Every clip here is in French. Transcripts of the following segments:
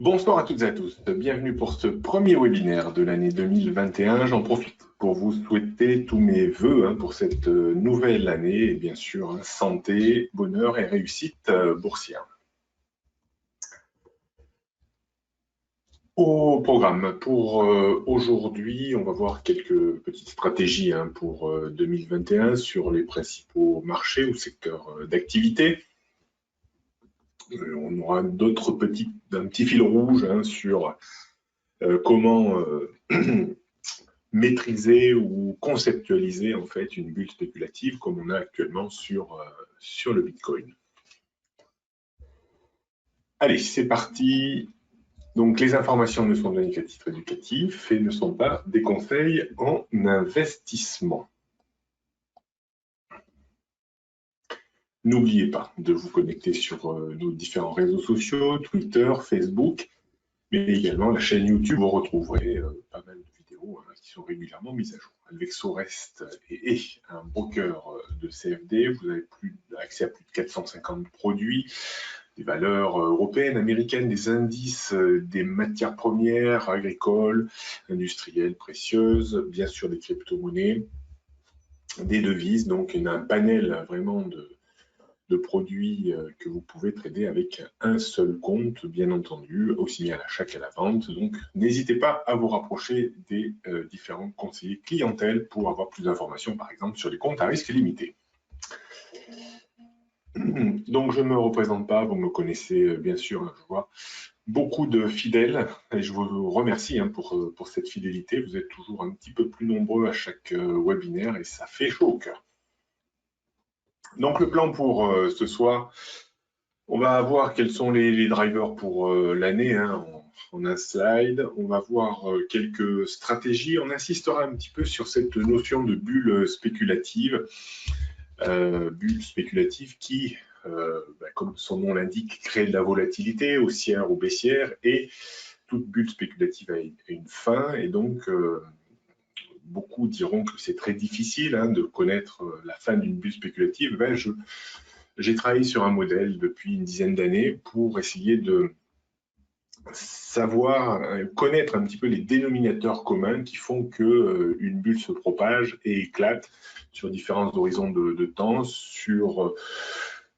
Bonsoir à toutes et à tous, bienvenue pour ce premier webinaire de l'année 2021. J'en profite pour vous souhaiter tous mes vœux pour cette nouvelle année et bien sûr santé, bonheur et réussite boursière. Au programme, pour aujourd'hui, on va voir quelques petites stratégies pour 2021 sur les principaux marchés ou secteurs d'activité. On aura d'autres un petit fil rouge sur comment maîtriser ou conceptualiser en fait une bulle spéculative comme on a actuellement sur le Bitcoin. Allez, c'est parti. Donc les informations ne sont données qu'à titre éducatif et ne sont pas des conseils en investissement. N'oubliez pas de vous connecter sur nos différents réseaux sociaux, Twitter, Facebook, mais également la chaîne YouTube. Vous retrouverez pas mal de vidéos qui sont régulièrement mises à jour. Alvexo reste et un broker de CFD. Vous avez accès à plus de 450 produits, des valeurs européennes, américaines, des indices, des matières premières, agricoles, industrielles, précieuses, bien sûr des crypto-monnaies, des devises. Donc il y a un panel vraiment de produits que vous pouvez trader avec un seul compte, bien entendu, aussi bien à l'achat qu'à la vente. Donc, n'hésitez pas à vous rapprocher des différents conseillers clientèle pour avoir plus d'informations, par exemple, sur les comptes à risque limité. Donc, je ne me représente pas, vous me connaissez bien sûr, je vois beaucoup de fidèles et je vous remercie pour cette fidélité. Vous êtes toujours un petit peu plus nombreux à chaque webinaire et ça fait chaud au cœur. Donc, le plan pour ce soir, on va voir quels sont les drivers pour l'année en un slide. On va voir quelques stratégies. On insistera un petit peu sur cette notion de bulle spéculative. Bulle spéculative qui, comme son nom l'indique, crée de la volatilité haussière ou baissière. Et toute bulle spéculative a une fin. Et donc, beaucoup diront que c'est très difficile de connaître la fin d'une bulle spéculative. J'ai travaillé sur un modèle depuis une dizaine d'années pour essayer de savoir, connaître un petit peu les dénominateurs communs qui font qu'une bulle se propage et éclate sur différents horizons de temps,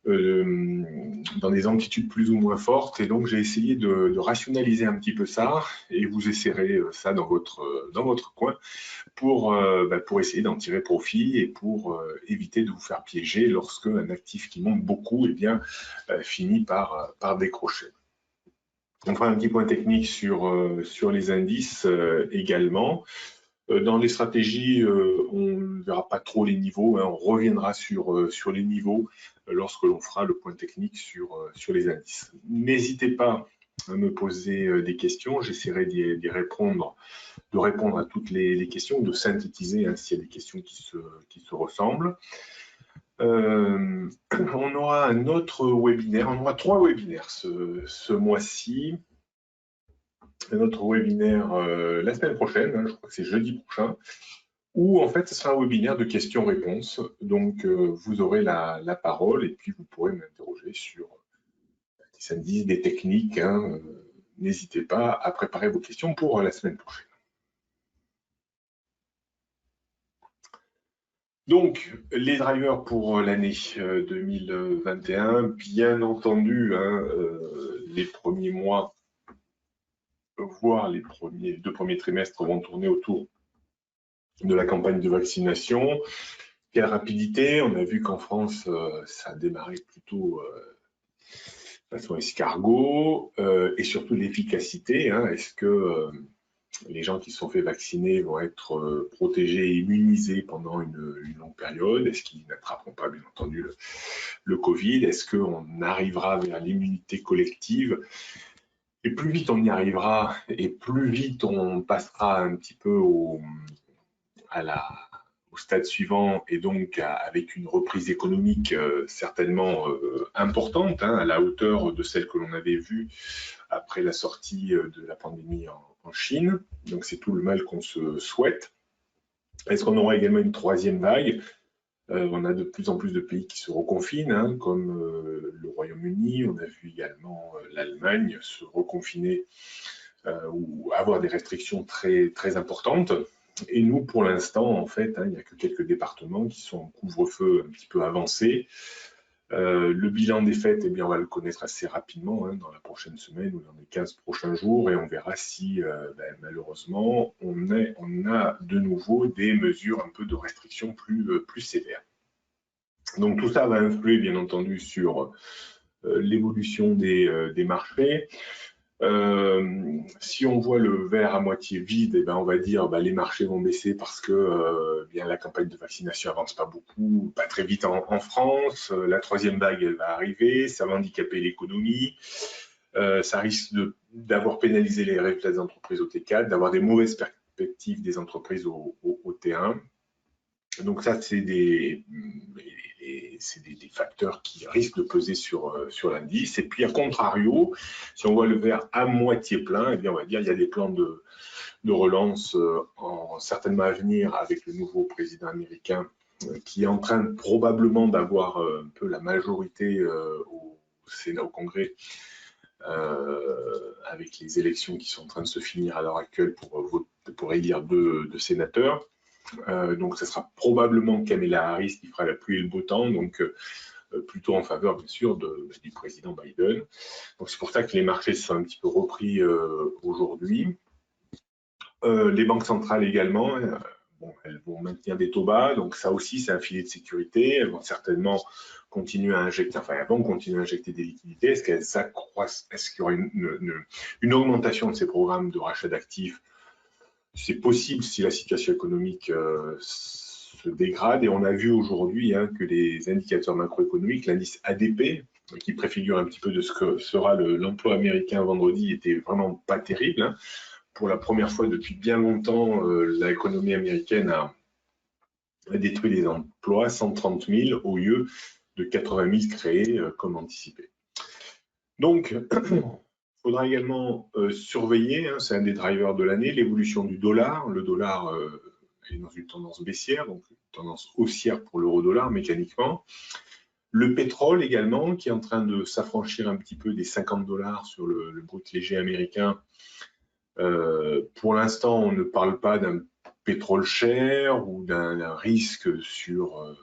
dans des amplitudes plus ou moins fortes. Et donc, j'ai essayé de rationaliser un petit peu ça et vous essayerez ça dans votre coin pour essayer d'en tirer profit et pour éviter de vous faire piéger lorsque un actif qui monte beaucoup finit par décrocher. On fera un petit point technique sur les indices également. Dans les stratégies, on ne verra pas trop les niveaux, on reviendra sur les niveaux lorsque l'on fera le point technique sur les indices. N'hésitez pas à me poser des questions, j'essaierai de répondre à toutes les questions, de synthétiser s'il y a des questions qui se ressemblent. On aura un autre webinaire, on aura 3 webinaires ce mois-ci. Un autre webinaire la semaine prochaine, je crois que c'est jeudi prochain, où en fait ce sera un webinaire de questions-réponses. Donc vous aurez la parole et puis vous pourrez m'interroger sur des indices, des techniques. N'hésitez pas à préparer vos questions pour la semaine prochaine. Donc, les drivers pour l'année 2021, bien entendu, les premiers mois, voire les 2 premiers trimestres vont tourner autour de la campagne de vaccination. Quelle rapidité, on a vu qu'en France, ça a démarré plutôt de façon escargot, et surtout l'efficacité. Est-ce que les gens qui se sont fait vacciner vont être protégés et immunisés pendant une longue période? Est-ce qu'ils n'attraperont pas, bien entendu, le Covid? Est-ce qu'on arrivera vers l'immunité collective? Et plus vite on y arrivera, et plus vite on passera un petit peu au stade suivant, et donc avec une reprise économique certainement importante, à la hauteur de celle que l'on avait vue après la sortie de la pandémie en Chine. Donc c'est tout le mal qu'on se souhaite. Est-ce qu'on aura également une 3e vague? On a de plus en plus de pays qui se reconfinent, hein, comme le Royaume-Uni. On a vu également l'Allemagne se reconfiner ou avoir des restrictions très, très importantes. Et nous, pour l'instant, en fait, hein, il n'y a que quelques départements qui sont en couvre-feu un petit peu avancé. Le bilan des fêtes, eh bien, on va le connaître assez rapidement, hein, dans la prochaine semaine ou dans les 15 prochains jours, et on verra si, malheureusement, on a de nouveau des mesures un peu de restriction plus sévères. Donc tout ça va influer, bien entendu, sur l'évolution des marchés. Si on voit le verre à moitié vide, eh ben on va dire les marchés vont baisser parce que bien la campagne de vaccination avance pas beaucoup, pas très vite en France. La troisième vague, elle va arriver, ça va handicaper l'économie. Ça risque d'avoir pénalisé les résultats des entreprises au T4, d'avoir des mauvaises perspectives des entreprises au T1. Donc ça, c'est des facteurs qui risquent de peser sur l'indice. Et puis, à contrario, si on voit le verre à moitié plein, eh bien, on va dire qu'il y a des plans de relance certainement à venir avec le nouveau président américain qui est en train probablement d'avoir un peu la majorité au Sénat, au Congrès, avec les élections qui sont en train de se finir à l'heure actuelle pour élire deux sénateurs. Donc, ce sera probablement Kamala Harris qui fera la pluie et le beau temps, donc plutôt en faveur, bien sûr, du président Biden. Donc, c'est pour ça que les marchés se sont un petit peu repris aujourd'hui. Les banques centrales également, elles vont maintenir des taux bas, donc ça aussi, c'est un filet de sécurité. Elles vont certainement continuer à injecter, elles vont continuer à injecter des liquidités. Est-ce qu'elles accroissent, est-ce qu'il y aura une augmentation de ces programmes de rachat d'actifs? C'est possible si la situation économique se dégrade, et on a vu aujourd'hui que les indicateurs macroéconomiques, l'indice ADP, qui préfigure un petit peu de ce que sera l'emploi américain vendredi, était vraiment pas terrible. Hein. Pour la première fois depuis bien longtemps, l'économie américaine a détruit des emplois, 130 000 au lieu de 80 000 créés comme anticipé. Donc, il faudra également surveiller, c'est un des drivers de l'année, l'évolution du dollar. Le dollar est dans une tendance baissière, donc une tendance haussière pour l'euro-dollar mécaniquement. Le pétrole également, qui est en train de s'affranchir un petit peu des 50 $ sur le brut léger américain. Pour l'instant, on ne parle pas d'un pétrole cher ou d'un risque sur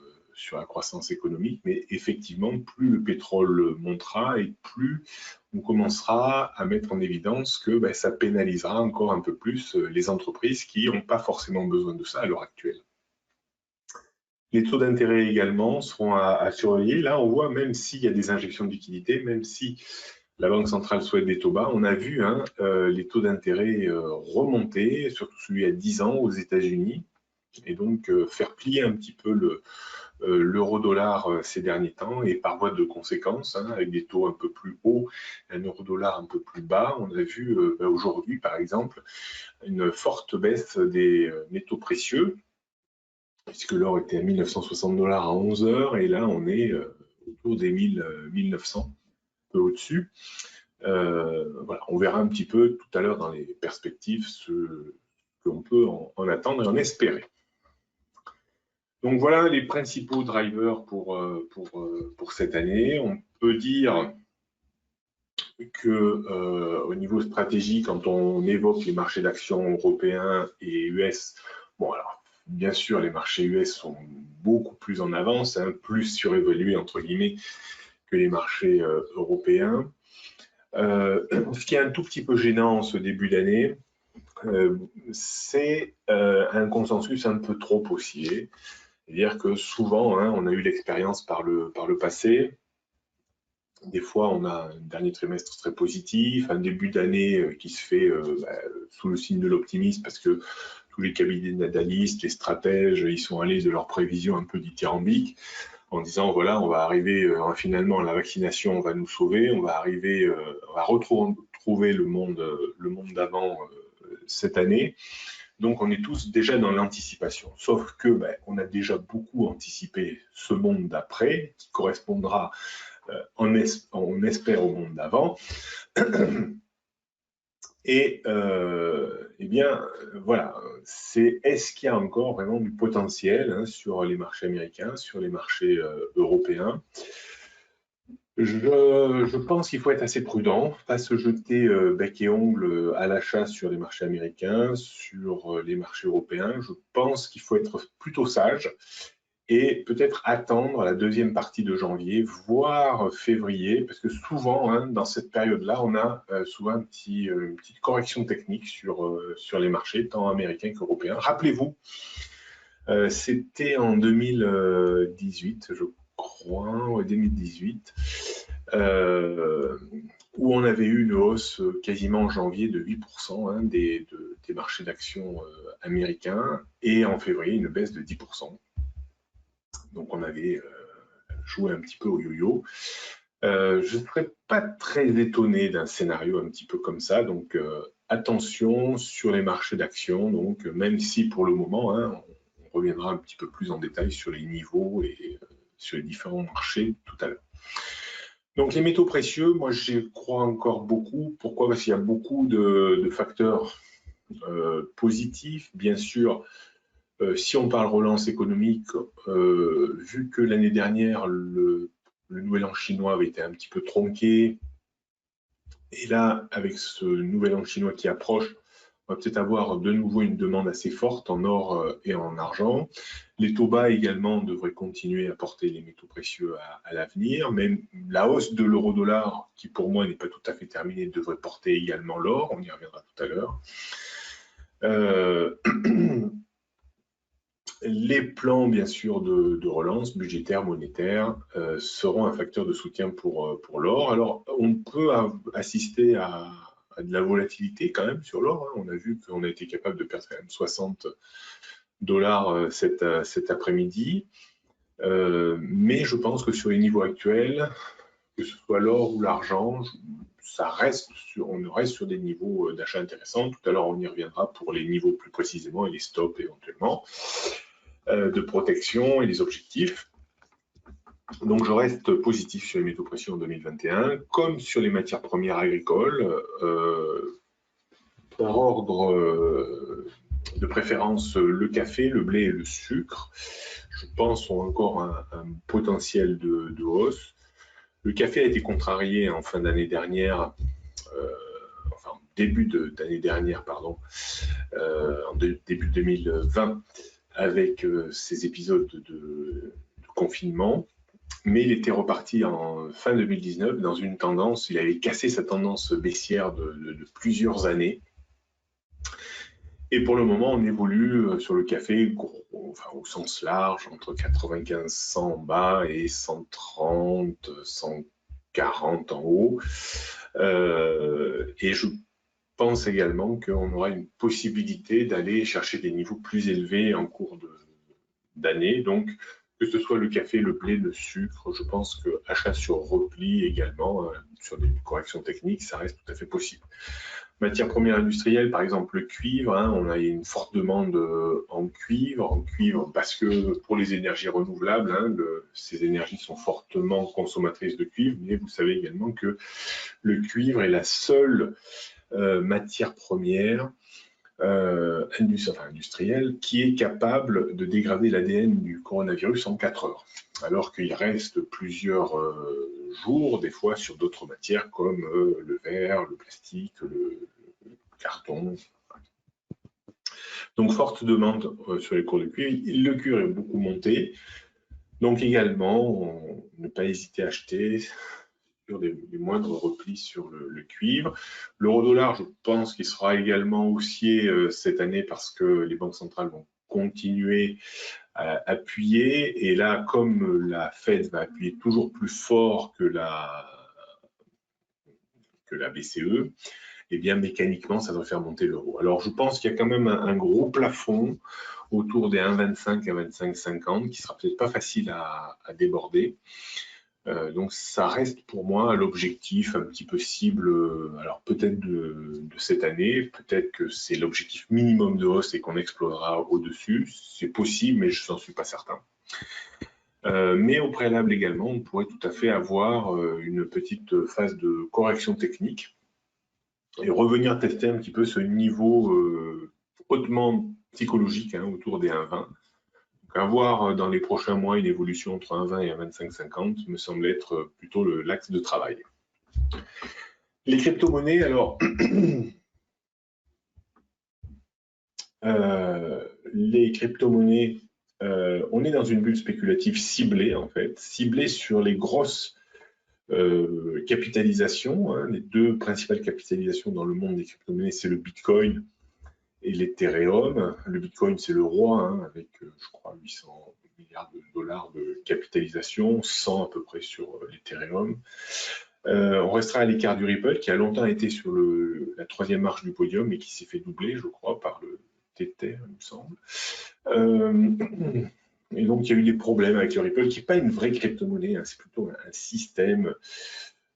la croissance économique, mais effectivement, plus le pétrole montera et plus on commencera à mettre en évidence que ça pénalisera encore un peu plus les entreprises qui n'ont pas forcément besoin de ça à l'heure actuelle. Les taux d'intérêt également seront à surveiller. Là, on voit, même s'il y a des injections de liquidités, même si la Banque centrale souhaite des taux bas, on a vu les taux d'intérêt remonter, surtout celui à 10 ans aux États-Unis, et donc faire plier un petit peu l'euro-dollar ces derniers temps, et par voie de conséquence, avec des taux un peu plus hauts, un euro-dollar un peu plus bas, on a vu aujourd'hui, par exemple, une forte baisse des métaux précieux, puisque l'or était à 1960 $ à 11 heures, et là on est autour des 1900, un peu au-dessus. Voilà, on verra un petit peu tout à l'heure dans les perspectives ce qu'on peut en attendre et en espérer. Donc voilà les principaux drivers pour cette année. On peut dire que au niveau stratégique, quand on évoque les marchés d'actions européens et US, bon alors bien sûr les marchés US sont beaucoup plus en avance, plus surévalués entre guillemets que les marchés européens. Ce qui est un tout petit peu gênant en ce début d'année, c'est un consensus un peu trop haussier. C'est-à-dire que souvent, on a eu l'expérience par le passé. Des fois, on a un dernier trimestre très positif, un début d'année qui se fait sous le signe de l'optimisme parce que tous les cabinets d'analystes, les stratèges, ils sont allés de leurs prévisions un peu dithyrambiques en disant voilà, on va arriver finalement la vaccination, on va nous sauver, on va arriver, on va retrouver le monde d'avant cette année. Donc on est tous déjà dans l'anticipation, sauf que on a déjà beaucoup anticipé ce monde d'après qui correspondra on espère au monde d'avant. Et eh bien, voilà, est-ce qu'il y a encore vraiment du potentiel hein, sur les marchés américains, sur les marchés européens? Je pense qu'il faut être assez prudent, pas se jeter bec et ongle à l'achat sur les marchés américains, sur les marchés européens. Je pense qu'il faut être plutôt sage et peut-être attendre la deuxième partie de janvier, voire février, parce que souvent, hein, dans cette période-là, on a souvent une petite correction technique sur les marchés, tant américains qu'européens. Rappelez-vous, c'était en 2018, je crois, ouais, 2018, où on avait eu une hausse quasiment en janvier de 8% hein, des marchés d'actions américains, et en février, une baisse de 10%. Donc on avait joué un petit peu au yo-yo. Je ne serais pas très étonné d'un scénario un petit peu comme ça, donc attention sur les marchés d'actions, donc même si pour le moment, hein, on reviendra un petit peu plus en détail sur les niveaux et sur les différents marchés tout à l'heure. Donc les métaux précieux, moi j'y crois encore beaucoup. Pourquoi? Parce qu'il y a beaucoup de facteurs positifs. Bien sûr, si on parle relance économique, vu que l'année dernière, le nouvel an chinois avait été un petit peu tronqué, et là, avec ce nouvel an chinois qui approche, on va peut-être avoir de nouveau une demande assez forte en or et en argent. Les taux bas également devraient continuer à porter les métaux précieux à l'avenir. Même la hausse de l'euro-dollar, qui pour moi n'est pas tout à fait terminée, devrait porter également l'or. On y reviendra tout à l'heure. Les plans, bien sûr, de relance budgétaire, monétaire, seront un facteur de soutien pour l'or. Alors, on peut assister à de la volatilité quand même sur l'or. Hein. On a vu qu'on a été capable de perdre quand même 60 $ cet après-midi. Mais je pense que sur les niveaux actuels, que ce soit l'or ou l'argent, on reste sur des niveaux d'achat intéressants. Tout à l'heure, on y reviendra pour les niveaux plus précisément et les stops éventuellement de protection et les objectifs. Donc je reste positif sur les métaux précieux en 2021, comme sur les matières premières agricoles, par ordre de préférence le café, le blé et le sucre, je pense ont encore un potentiel de hausse. Le café a été contrarié en fin d'année dernière, enfin début d'année dernière, pardon, en début 2020, avec ces épisodes de confinement, mais il était reparti en fin 2019 dans une tendance, il avait cassé sa tendance baissière de plusieurs années. Et pour le moment, on évolue sur le café enfin, au sens large, entre 95-100 en bas et 130-140 en haut. Et je pense également qu'on aura une possibilité d'aller chercher des niveaux plus élevés en cours d'année. Donc, que ce soit le café, le blé, le sucre, je pense que achat sur repli également, sur des corrections techniques, ça reste tout à fait possible. Matières premières industrielles, par exemple le cuivre, hein, on a une forte demande en cuivre parce que pour les énergies renouvelables, hein, ces énergies sont fortement consommatrices de cuivre, mais vous savez également que le cuivre est la seule matière première industrielle qui est capable de dégrader l'ADN du coronavirus en 4 heures, alors qu'il reste plusieurs jours, des fois, sur d'autres matières comme le verre, le plastique, le carton. Donc, forte demande sur les cours de cuivre. Le cuivre est beaucoup monté. Donc, également, ne pas hésiter à acheter sur des moindres replis sur le cuivre. L'euro-dollar, je pense qu'il sera également haussier cette année parce que les banques centrales vont continuer à appuyer. Et là, comme la Fed va appuyer toujours plus fort que la BCE, eh bien mécaniquement, ça doit faire monter l'euro. Alors, je pense qu'il y a quand même un gros plafond autour des 1,25 à 25,50 qui sera peut-être pas facile à déborder. Donc ça reste pour moi l'objectif un petit peu cible, alors peut-être de cette année, peut-être que c'est l'objectif minimum de hausse et qu'on explosera au-dessus, c'est possible, mais je n'en suis pas certain. Mais au préalable également, on pourrait tout à fait avoir une petite phase de correction technique et revenir tester un petit peu ce niveau hautement psychologique autour des 1,20. Donc avoir dans les prochains mois une évolution entre 1,20 et 1,2550 me semble être plutôt l'axe de travail. Les crypto-monnaies, alors, les crypto-monnaies, on est dans une bulle spéculative ciblée, en fait, ciblée sur les grosses capitalisations. Les deux principales capitalisations dans le monde des crypto-monnaies, c'est le Bitcoin et l'Ethereum. Le Bitcoin, c'est le roi, avec, je crois, 800 milliards de dollars de capitalisation, 100 à peu près sur l'Ethereum. On restera à l'écart du Ripple, qui a longtemps été sur la troisième marche du podium et qui s'est fait doubler, je crois, par le Tether, il me semble. Et donc, il y a eu des problèmes avec le Ripple, qui n'est pas une vraie crypto-monnaie, c'est plutôt un système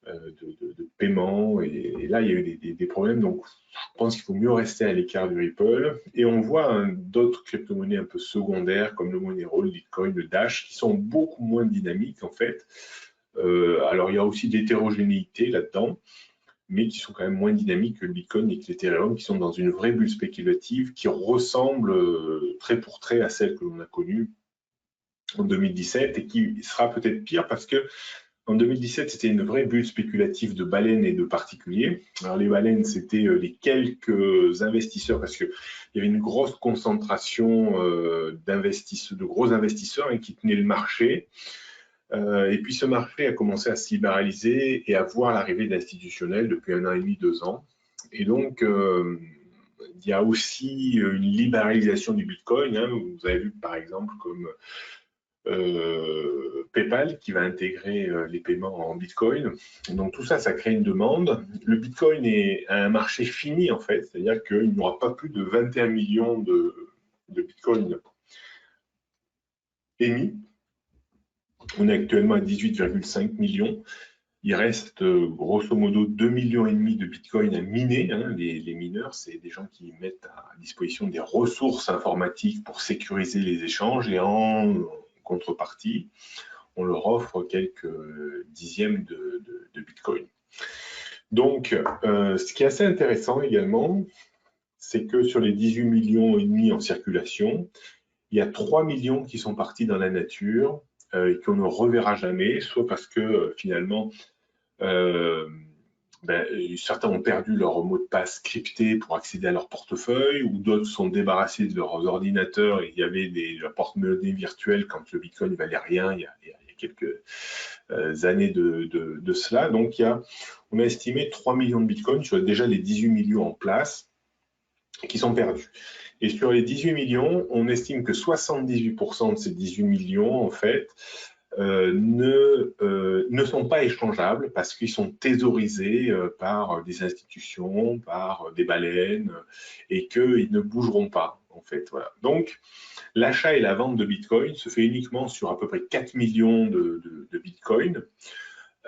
de paiement. Et là, il y a eu des problèmes. Donc, je pense qu'il faut mieux rester à l'écart du Ripple. Et on voit d'autres crypto-monnaies un peu secondaires, comme le Monero, le Bitcoin, le Dash, qui sont beaucoup moins dynamiques, en fait. Alors, il y a aussi de l'hétérogénéité là-dedans, mais qui sont quand même moins dynamiques que le Bitcoin et que l'Ethereum, qui sont dans une vraie bulle spéculative qui ressemble trait pour trait à celle que l'on a connue en 2017 et qui sera peut-être pire parce que en 2017, c'était une vraie bulle spéculative de baleines et de particuliers. Alors les baleines, c'était les quelques investisseurs parce qu'il y avait une grosse concentration de gros investisseurs qui tenaient le marché. Et puis ce marché a commencé à se libéraliser et à voir l'arrivée d'institutionnels depuis 1 an et demi, 2 ans. Et donc, il y a aussi une libéralisation du Bitcoin. Vous avez vu par exemple comme PayPal qui va intégrer les paiements en Bitcoin. Donc tout ça, ça crée une demande. Le Bitcoin est un marché fini en fait, c'est-à-dire qu'il n'y aura pas plus de 21 millions de Bitcoin émis. On est actuellement à 18,5 millions. Il reste grosso modo 2,5 millions de Bitcoin à miner. Les mineurs, c'est des gens qui mettent à disposition des ressources informatiques pour sécuriser les échanges et en contrepartie, on leur offre quelques dixièmes de Bitcoin. Donc, ce qui est assez intéressant également, c'est que sur les 18,5 millions en circulation, il y a 3 millions qui sont partis dans la nature et qu'on ne reverra jamais, soit parce que finalement, certains ont perdu leur mot de passe crypté pour accéder à leur portefeuille, ou d'autres sont débarrassés de leurs ordinateurs et il y avait des porte-monnaies virtuelles quand le Bitcoin ne valait rien il y a quelques années de cela. Donc, on a estimé 3 millions de Bitcoins sur déjà les 18 millions en place qui sont perdus. Et sur les 18 millions, on estime que 78% de ces 18 millions, en fait, ne sont pas échangeables parce qu'ils sont thésaurisés par des institutions, par des baleines, et qu'ils ne bougeront pas, en fait. Voilà. Donc, l'achat et la vente de Bitcoin se fait uniquement sur à peu près 4 millions de Bitcoin.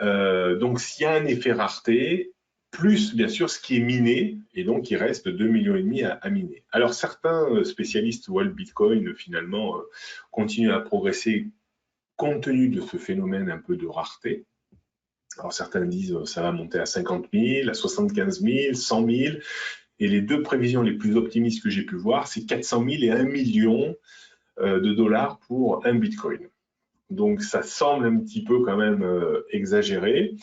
Donc, s'il y a un effet rareté, plus bien sûr ce qui est miné, et donc il reste 2,5 millions à miner. Alors certains spécialistes voient le Bitcoin finalement continuer à progresser compte tenu de ce phénomène un peu de rareté. Alors certains disent ça va monter à 50 000, à 75 000, 100 000, et les deux prévisions les plus optimistes que j'ai pu voir, c'est 400 000 et 1 million de dollars pour un Bitcoin. Donc ça semble un petit peu quand même exagéré.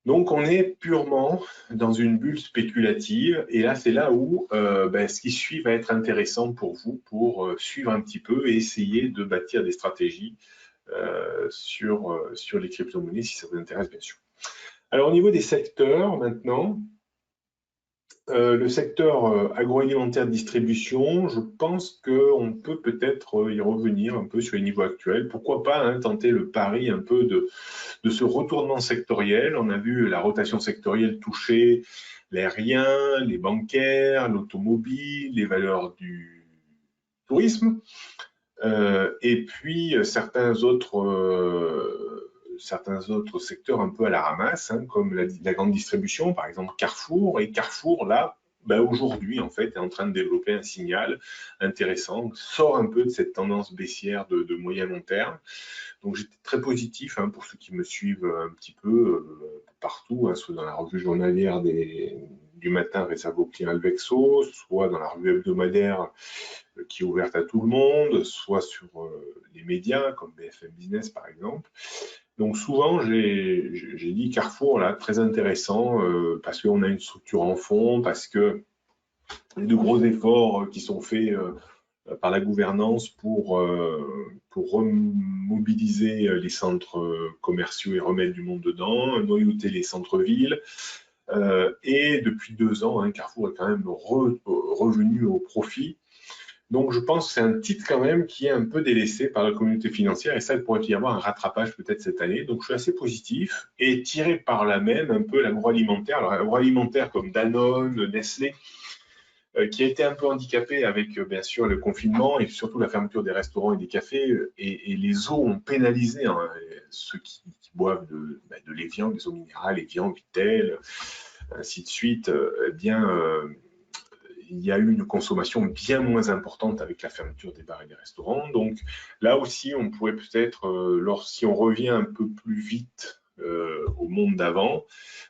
Donc on est purement dans une bulle spéculative et là c'est là où ce qui suit va être intéressant pour vous pour suivre un petit peu et essayer de bâtir des stratégies sur les crypto-monnaies si ça vous intéresse bien sûr. Alors au niveau des secteurs maintenant, le secteur agroalimentaire de distribution, je pense qu'on peut peut-être y revenir un peu sur les niveaux actuels. Pourquoi pas tenter le pari un peu de ce retournement sectoriel. On a vu la rotation sectorielle toucher l'aérien, les bancaires, l'automobile, les valeurs du tourisme, et puis certains autres secteurs un peu à la ramasse, comme la grande distribution, par exemple Carrefour. Et Carrefour, là, aujourd'hui, en fait, est en train de développer un signal intéressant, sort un peu de cette tendance baissière de moyen long terme. Donc j'étais très positif pour ceux qui me suivent un petit peu partout, soit dans la revue journalière du matin réservée aux clients Alvexo, soit dans la revue hebdomadaire qui est ouverte à tout le monde, soit sur les médias comme BFM Business par exemple. Donc souvent, j'ai dit Carrefour, là, très intéressant, parce qu'on a une structure en fond, parce que il y a de gros efforts qui sont faits par la gouvernance pour remobiliser les centres commerciaux et remettre du monde dedans, noyauter les centres-villes. Et depuis 2 ans, hein, Carrefour est quand même revenu au profit. Donc je pense que c'est un titre quand même qui est un peu délaissé par la communauté financière et ça, il pourrait y avoir un rattrapage peut-être cette année. Donc je suis assez positif et tiré par là même un peu l'agroalimentaire. Alors l'agroalimentaire comme Danone, Nestlé, qui a été un peu handicapé avec bien sûr le confinement et surtout la fermeture des restaurants et des cafés et les eaux ont pénalisé hein, ceux qui boivent de l'évian, des eaux minérales, Evian, Vittel, ainsi de suite. Eh bien, il y a eu une consommation bien moins importante avec la fermeture des bars et des restaurants. Donc là aussi, on pourrait peut-être, si on revient un peu plus vite au monde d'avant,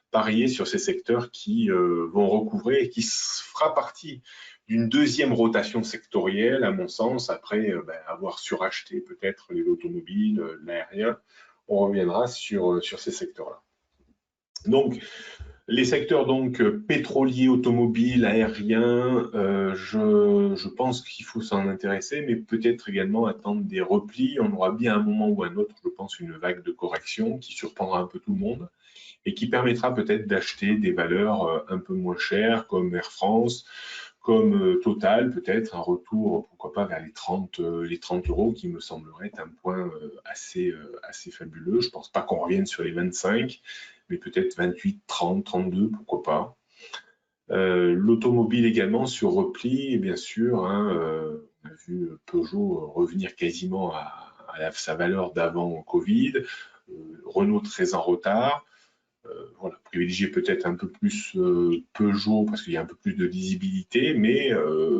parier sur ces secteurs qui vont recouvrer et qui fera partie d'une deuxième rotation sectorielle, à mon sens, après avoir suracheté peut-être les automobiles, l'aérien. On reviendra sur ces secteurs-là. Donc, les secteurs donc pétroliers, automobiles, aériens, je pense qu'il faut s'en intéresser, mais peut-être également attendre des replis. On aura bien à un moment ou à un autre, je pense, une vague de correction qui surprendra un peu tout le monde et qui permettra peut-être d'acheter des valeurs un peu moins chères comme Air France, comme Total, peut-être un retour, pourquoi pas, vers les 30 euros qui me semblerait un point assez fabuleux. Je ne pense pas qu'on revienne sur les 25, mais peut-être 28, 30, 32, pourquoi pas. L'automobile également sur repli, et bien sûr, hein, on a vu Peugeot revenir quasiment à sa valeur d'avant Covid, Renault très en retard. Voilà, privilégier peut-être un peu plus Peugeot parce qu'il y a un peu plus de lisibilité, mais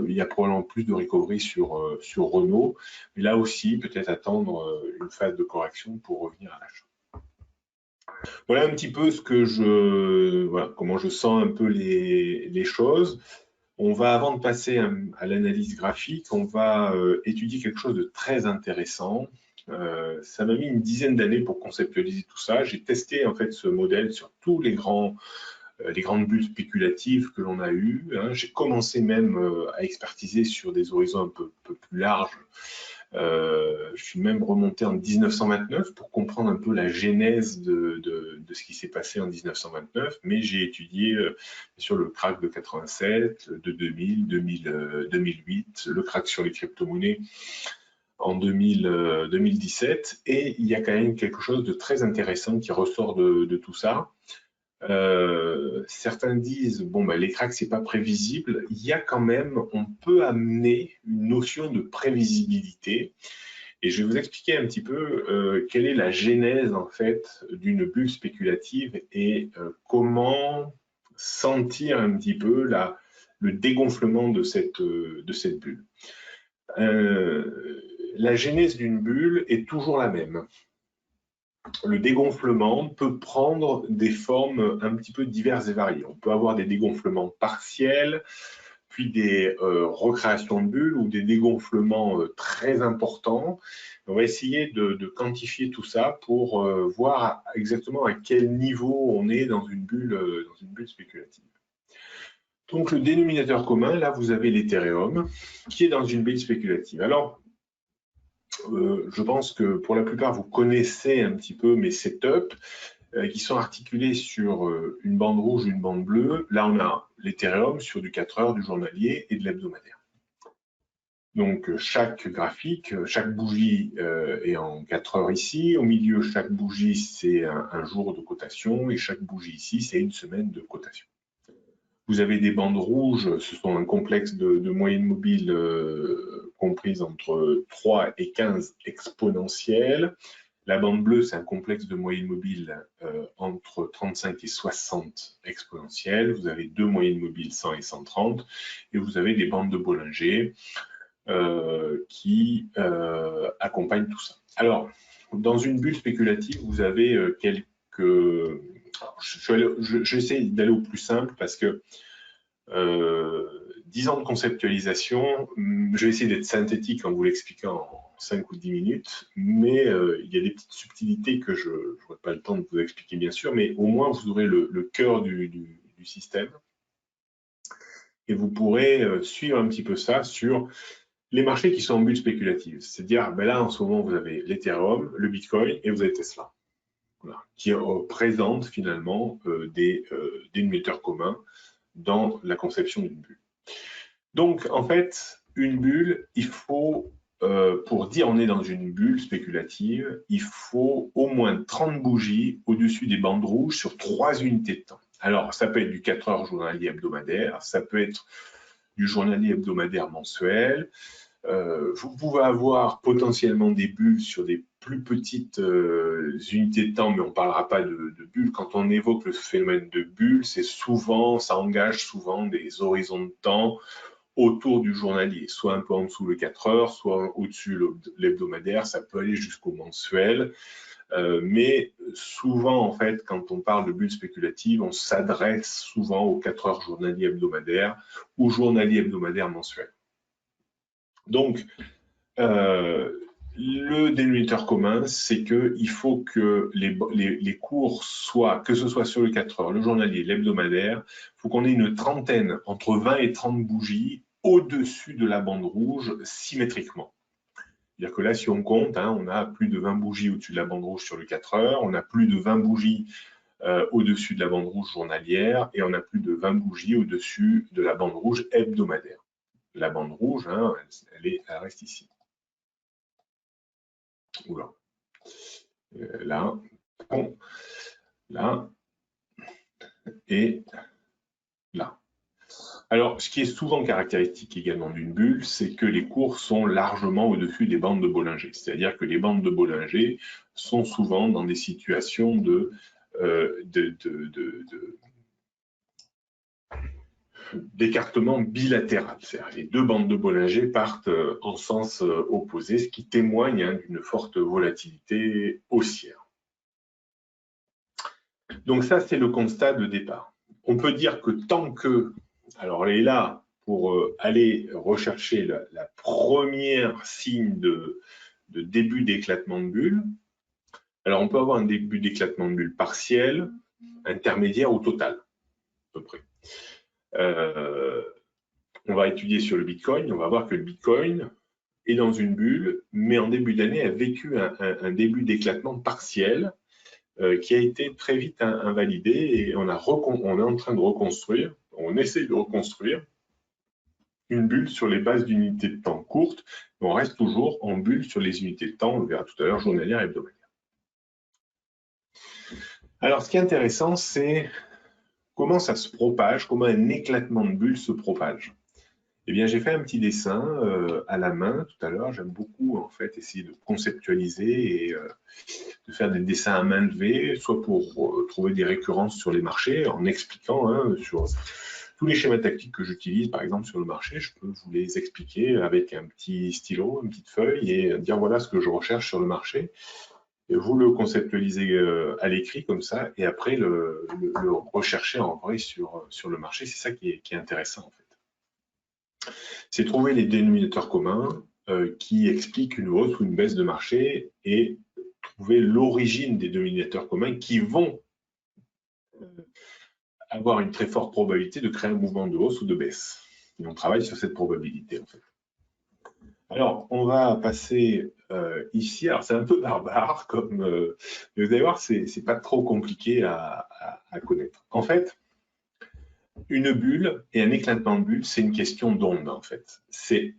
il y a probablement plus de recovery sur Renault. Mais là aussi, peut-être attendre une phase de correction pour revenir à l'achat. Voilà un petit peu comment je sens un peu les choses. On va, avant de passer à l'analyse graphique, on va étudier quelque chose de très intéressant. Ça m'a mis une dizaine d'années pour conceptualiser tout ça. J'ai testé en fait ce modèle sur tous les grandes bulles spéculatives que l'on a eues. Hein. J'ai commencé même à expertiser sur des horizons un peu plus larges. Je suis même remonté en 1929 pour comprendre un peu la genèse de ce qui s'est passé en 1929, mais j'ai étudié sur le crack de 87, de 2000, 2008, le crack sur les crypto-monnaies en 2017, et il y a quand même quelque chose de très intéressant qui ressort de tout ça. Certains disent bon les cracks c'est pas prévisible. Il y a quand même, on peut amener une notion de prévisibilité et je vais vous expliquer un petit peu quelle est la genèse en fait d'une bulle spéculative et comment sentir un petit peu le dégonflement de cette bulle. La genèse d'une bulle est toujours la même. Le dégonflement peut prendre des formes un petit peu diverses et variées. On peut avoir des dégonflements partiels, puis des recréations de bulles ou des dégonflements très importants. On va essayer de quantifier tout ça pour voir exactement à quel niveau on est dans une bulle spéculative. Donc le dénominateur commun, là vous avez l'Ethereum qui est dans une bulle spéculative. Alors, je pense que pour la plupart, vous connaissez un petit peu mes setups qui sont articulés sur une bande rouge, une bande bleue. Là, on a l'Ethereum sur du 4 heures, du journalier et de l'hebdomadaire. Donc, chaque graphique, chaque bougie est en 4 heures ici. Au milieu, chaque bougie, c'est un jour de cotation et chaque bougie ici, c'est une semaine de cotation. Vous avez des bandes rouges, ce sont un complexe de moyennes mobiles comprises entre 3 et 15 exponentielles. La bande bleue, c'est un complexe de moyennes mobiles entre 35 et 60 exponentielles. Vous avez 2 moyennes mobiles 100 et 130. Et vous avez des bandes de Bollinger qui accompagnent tout ça. Alors, dans une bulle spéculative, vous avez quelques... J'essaie d'aller au plus simple parce que 10 ans de conceptualisation. Je vais essayer d'être synthétique en vous l'expliquant en 5 ou 10 minutes, mais il y a des petites subtilités que je n'aurai pas le temps de vous expliquer, bien sûr, mais au moins vous aurez le cœur du système. Et vous pourrez suivre un petit peu ça sur les marchés qui sont en bulle spéculative. C'est-à-dire, ben là, en ce moment, vous avez l'Ethereum, le Bitcoin et vous avez Tesla, voilà, qui présentent finalement des dénominateurs communs dans la conception d'une bulle. Donc, en fait, une bulle, il faut, pour dire on est dans une bulle spéculative, il faut au moins 30 bougies au-dessus des bandes rouges sur 3 unités de temps. Alors, ça peut être du 4 heures journalier hebdomadaire, ça peut être du journalier hebdomadaire mensuel. Vous pouvez avoir potentiellement des bulles sur des plus petites unités de temps, mais on ne parlera pas de bulles. Quand on évoque le phénomène de bulle, ça engage souvent des horizons de temps autour du journalier, soit un peu en dessous le 4 heures, soit au-dessus l'hebdomadaire, ça peut aller jusqu'au mensuel. Mais souvent, en fait, quand on parle de bulles spéculatives, on s'adresse souvent aux 4 heures journalier hebdomadaire ou journalier hebdomadaire mensuel. Donc, le dénominateur commun, c'est qu'il faut que les cours soient, que ce soit sur le 4 heures, le journalier, l'hebdomadaire, il faut qu'on ait une trentaine, entre 20 et 30 bougies au-dessus de la bande rouge symétriquement. C'est-à-dire que là, si on compte, on a plus de 20 bougies au-dessus de la bande rouge sur le 4 heures, on a plus de 20 bougies au-dessus de la bande rouge journalière et on a plus de 20 bougies au-dessus de la bande rouge hebdomadaire. La bande rouge, elle reste ici. Oula. Là, bon, là et là. Alors, ce qui est souvent caractéristique également d'une bulle, c'est que les cours sont largement au-dessus des bandes de Bollinger. C'est-à-dire que les bandes de Bollinger sont souvent dans des situations d'écartement bilatéral. C'est-à-dire les deux bandes de Bollinger partent en sens opposé, ce qui témoigne d'une forte volatilité haussière. Donc ça, c'est le constat de départ. On peut dire que tant que, alors elle est là pour aller rechercher la première signe de début d'éclatement de bulle. Alors on peut avoir un début d'éclatement de bulle partiel, intermédiaire ou total, à peu près. On va étudier sur le Bitcoin, on va voir que le Bitcoin est dans une bulle, mais en début d'année a vécu un début d'éclatement partiel qui a été très vite invalidé et on est en train de reconstruire, on essaie de reconstruire une bulle sur les bases d'unités de temps courtes, mais on reste toujours en bulle sur les unités de temps, on le verra tout à l'heure, journalière et hebdomadaire. Alors, ce qui est intéressant, c'est comment ça se propage, comment un éclatement de bulle se propage. Eh bien, j'ai fait un petit dessin à la main tout à l'heure. J'aime beaucoup, en fait, essayer de conceptualiser et de faire des dessins à main levée, soit pour trouver des récurrences sur les marchés, en expliquant sur tous les schémas tactiques que j'utilise, par exemple, sur le marché, je peux vous les expliquer avec un petit stylo, une petite feuille et dire voilà ce que je recherche sur le marché. Et vous le conceptualisez à l'écrit comme ça et après le rechercher en vrai sur le marché. C'est ça qui est intéressant, en fait. C'est trouver les dénominateurs communs qui expliquent une hausse ou une baisse de marché et trouver l'origine des dénominateurs communs qui vont avoir une très forte probabilité de créer un mouvement de hausse ou de baisse. Et on travaille sur cette probabilité, en fait. Alors, on va passer ici. Alors, c'est un peu barbare, mais vous allez voir, c'est pas trop compliqué à connaître. En fait, une bulle et un éclatement de bulle, c'est une question d'onde, en fait. C'est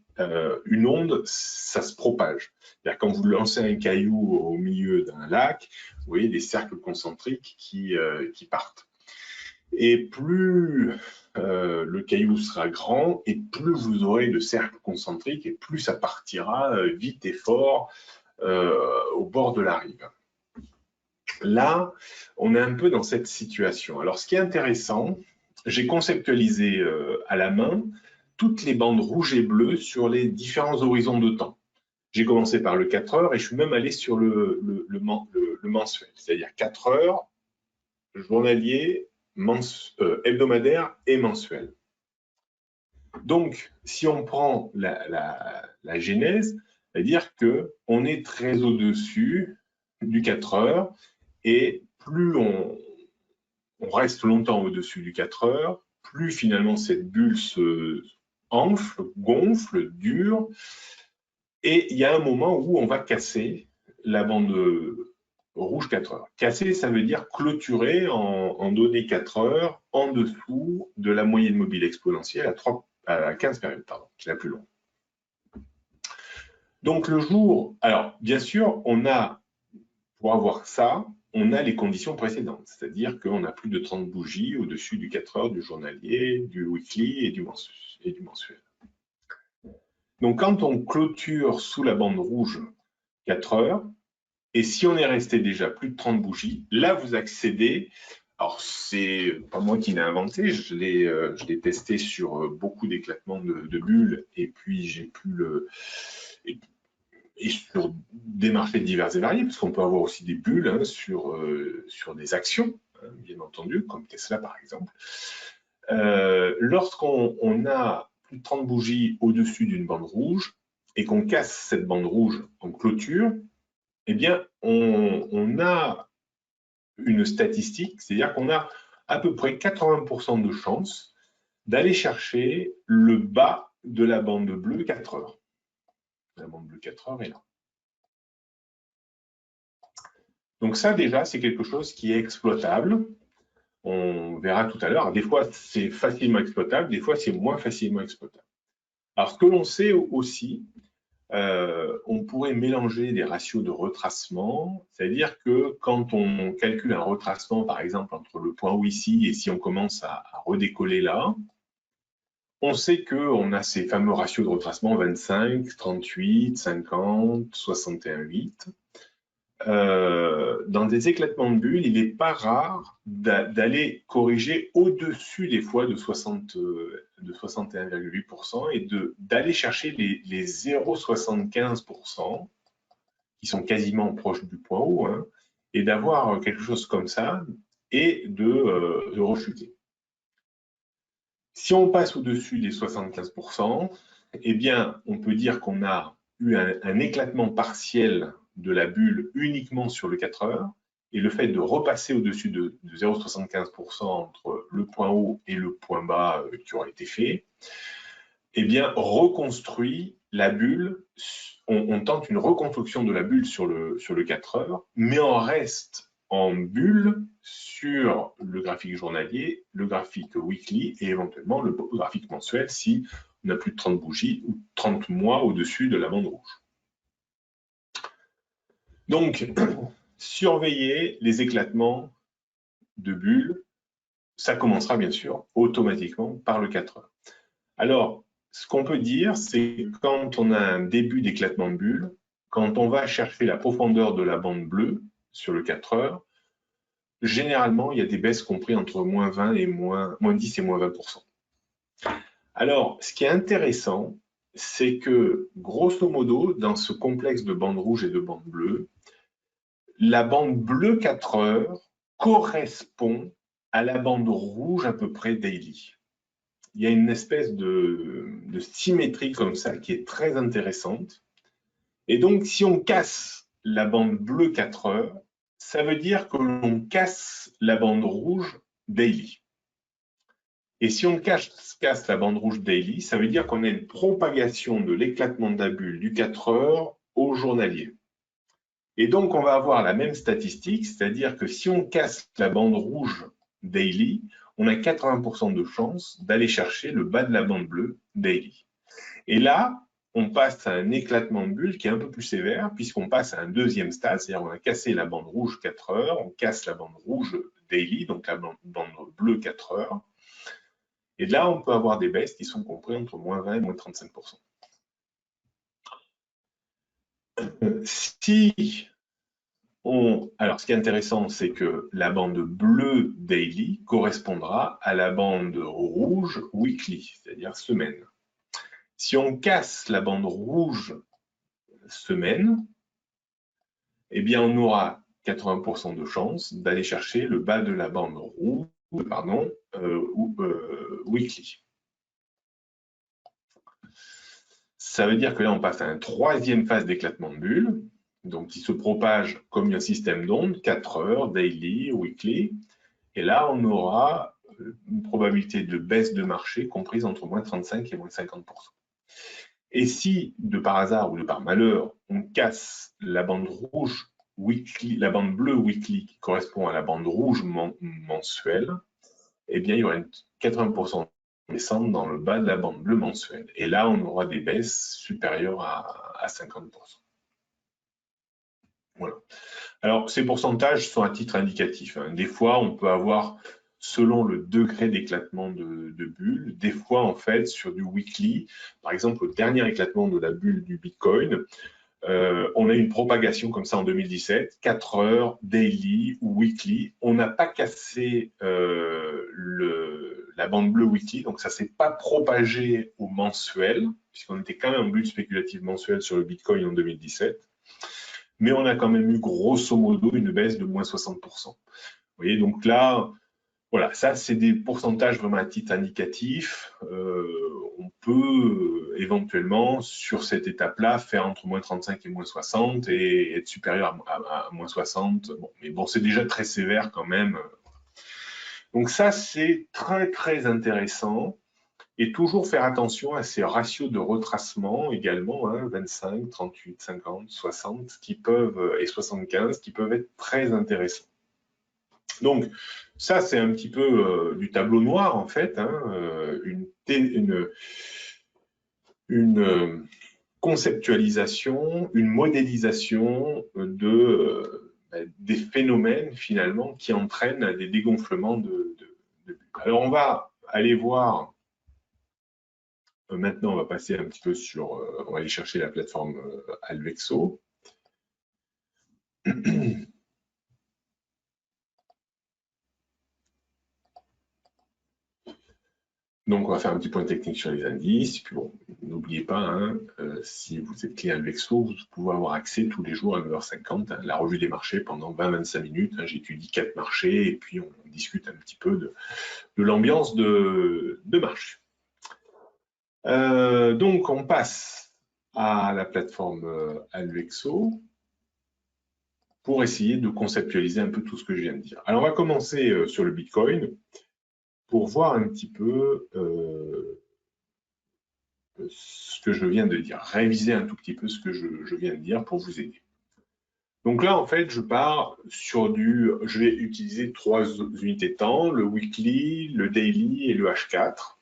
une onde, ça se propage. C'est-à-dire quand vous lancez un caillou au milieu d'un lac, vous voyez des cercles concentriques qui partent. Et plus le caillou sera grand, et plus vous aurez de cercles concentriques, et plus ça partira vite et fort au bord de la rive. Là, on est un peu dans cette situation. Alors, ce qui est intéressant, j'ai conceptualisé à la main toutes les bandes rouges et bleues sur les différents horizons de temps. J'ai commencé par le 4 heures et je suis même allé sur le mensuel, c'est-à-dire 4 heures, journalier, hebdomadaire et mensuel. Donc, si on prend la genèse, c'est-à-dire qu'on est très au-dessus du 4 heures, et plus on reste longtemps au-dessus du 4 heures, plus finalement cette bulle se enfle, gonfle, dure, et il y a un moment où on va casser la bande rouge 4 heures. Casser, ça veut dire clôturer en données 4 heures en dessous de la moyenne mobile exponentielle à 15 périodes, pardon, qui est la plus longue. Donc le jour, alors bien sûr, pour avoir ça, on a les conditions précédentes, c'est-à-dire qu'on a plus de 30 bougies au-dessus du 4 heures, du journalier, du weekly et du mensuel. Donc quand on clôture sous la bande rouge 4 heures, et si on est resté déjà plus de 30 bougies, là vous accédez, alors c'est pas moi qui l'ai inventé, je l'ai testé sur beaucoup d'éclatements de bulles, et puis j'ai pu et sur des marchés divers et variés, parce qu'on peut avoir aussi des bulles hein, sur des actions, hein, bien entendu, comme Tesla par exemple. Lorsqu'on a plus de 30 bougies au-dessus d'une bande rouge et qu'on casse cette bande rouge en clôture, eh bien, on a une statistique, c'est-à-dire qu'on a à peu près 80% de chances d'aller chercher le bas de la bande bleue 4 heures. La bande bleue 4 heures est là. Donc ça, déjà, c'est quelque chose qui est exploitable. On verra tout à l'heure. Des fois, c'est facilement exploitable, des fois, c'est moins facilement exploitable. Alors, ce que l'on sait aussi, on pourrait mélanger des ratios de retracement, c'est-à-dire que quand on calcule un retracement, par exemple, entre le point haut ici et si on commence à redécoller là, on sait qu'on a ces fameux ratios de retracement 25, 38, 50, 61,8. Dans des éclatements de bulles, il n'est pas rare d'aller corriger au-dessus des fois de 61,8% et d'aller chercher les 0,75% qui sont quasiment proches du point haut, hein, et d'avoir quelque chose comme ça et de rechuter. Si on passe au-dessus des 75%, eh bien, on peut dire qu'on a eu un éclatement partiel de la bulle uniquement sur le 4 heures, et le fait de repasser au-dessus de 0,75% entre le point haut et le point bas qui aura été fait, eh bien, reconstruit la bulle, on tente une reconstruction de la bulle sur le 4 heures, mais on reste en bulle sur le graphique journalier, le graphique weekly et éventuellement le graphique mensuel si on a plus de 30 bougies ou 30 mois au-dessus de la bande rouge. Donc, surveiller les éclatements de bulles, ça commencera bien sûr automatiquement par le 4 heures. Alors, ce qu'on peut dire, c'est que quand on a un début d'éclatement de bulle, quand on va chercher la profondeur de la bande bleue sur le 4 heures, généralement, il y a des baisses comprises entre moins 20 et moins 10 et moins 20%. Alors, ce qui est intéressant, c'est que, grosso modo, dans ce complexe de bandes rouges et de bandes bleues, la bande bleue 4 heures correspond à la bande rouge à peu près daily. Il y a une espèce de symétrie comme ça qui est très intéressante. Et donc, si on casse la bande bleue 4 heures, ça veut dire que l'on casse la bande rouge daily. Et si on casse la bande rouge daily, ça veut dire qu'on a une propagation de l'éclatement de la bulle du 4 heures au journalier. Et donc, on va avoir la même statistique, c'est-à-dire que si on casse la bande rouge daily, on a 80% de chances d'aller chercher le bas de la bande bleue daily. Et là, on passe à un éclatement de bulle qui est un peu plus sévère, puisqu'on passe à un deuxième stade, c'est-à-dire qu'on a cassé la bande rouge 4 heures, on casse la bande rouge daily, donc la bande bleue 4 heures. Et là, on peut avoir des baisses qui sont comprises entre moins 20 et moins 35%. Alors, ce qui est intéressant, c'est que la bande bleue daily correspondra à la bande rouge weekly, c'est-à-dire semaine. Si on casse la bande rouge semaine, eh bien, on aura 80% de chances d'aller chercher le bas de la bande rouge, weekly. Ça veut dire que là, on passe à une troisième phase d'éclatement de bulle, donc qui se propage comme un système d'ondes, 4 heures, daily, weekly. Et là, on aura une probabilité de baisse de marché comprise entre moins 35 et moins 50%. Et si, de par hasard ou de par malheur, on casse la bande rouge weekly, la bande bleue weekly qui correspond à la bande rouge mensuelle, eh bien, il y aura une 80% de descente dans le bas de la bande bleue mensuelle. Et là, on aura des baisses supérieures à 50%. Voilà. Alors, ces pourcentages sont à titre indicatif. Hein. Des fois, on peut avoir, selon le degré d'éclatement de bulle, des fois, en fait, sur du weekly, par exemple, au dernier éclatement de la bulle du Bitcoin, on a une propagation comme ça en 2017, 4 heures, daily ou weekly. On n'a pas cassé la bande bleue weekly, donc ça ne s'est pas propagé au mensuel, puisqu'on était quand même en bulle spéculative mensuelle sur le Bitcoin en 2017. Mais on a quand même eu grosso modo une baisse de moins 60%. Vous voyez, donc là, voilà, ça c'est des pourcentages vraiment à titre indicatif. On peut éventuellement, sur cette étape-là, faire entre moins 35 et moins 60 et être supérieur à moins 60. Bon, mais bon, c'est déjà très sévère quand même. Donc ça, c'est très très intéressant. Et toujours faire attention à ces ratios de retracement également, hein, 25, 38, 50, 60, qui peuvent, et 75, qui peuvent être très intéressants. Donc, ça, c'est un petit peu du tableau noir, en fait, hein, une conceptualisation, une modélisation des phénomènes, finalement, qui entraînent des dégonflements de bulles. Alors, on va aller voir. Maintenant, on va passer un petit peu sur, on va aller chercher la plateforme Alvexo. Donc, on va faire un petit point technique sur les indices. Puis bon, n'oubliez pas, hein, si vous êtes client Alvexo, vous pouvez avoir accès tous les jours à 9h50 à la revue des marchés pendant 20-25 minutes. Hein, j'étudie 4 marchés et puis on discute un petit peu de l'ambiance de marché. Donc, on passe à la plateforme Alvexo pour essayer de conceptualiser un peu tout ce que je viens de dire. Alors, on va commencer sur le Bitcoin pour voir un petit peu ce que je viens de dire, réviser un tout petit peu ce que je viens de dire pour vous aider. Donc là, en fait, je pars sur je vais utiliser 3 unités de temps, le weekly, le daily et le H4.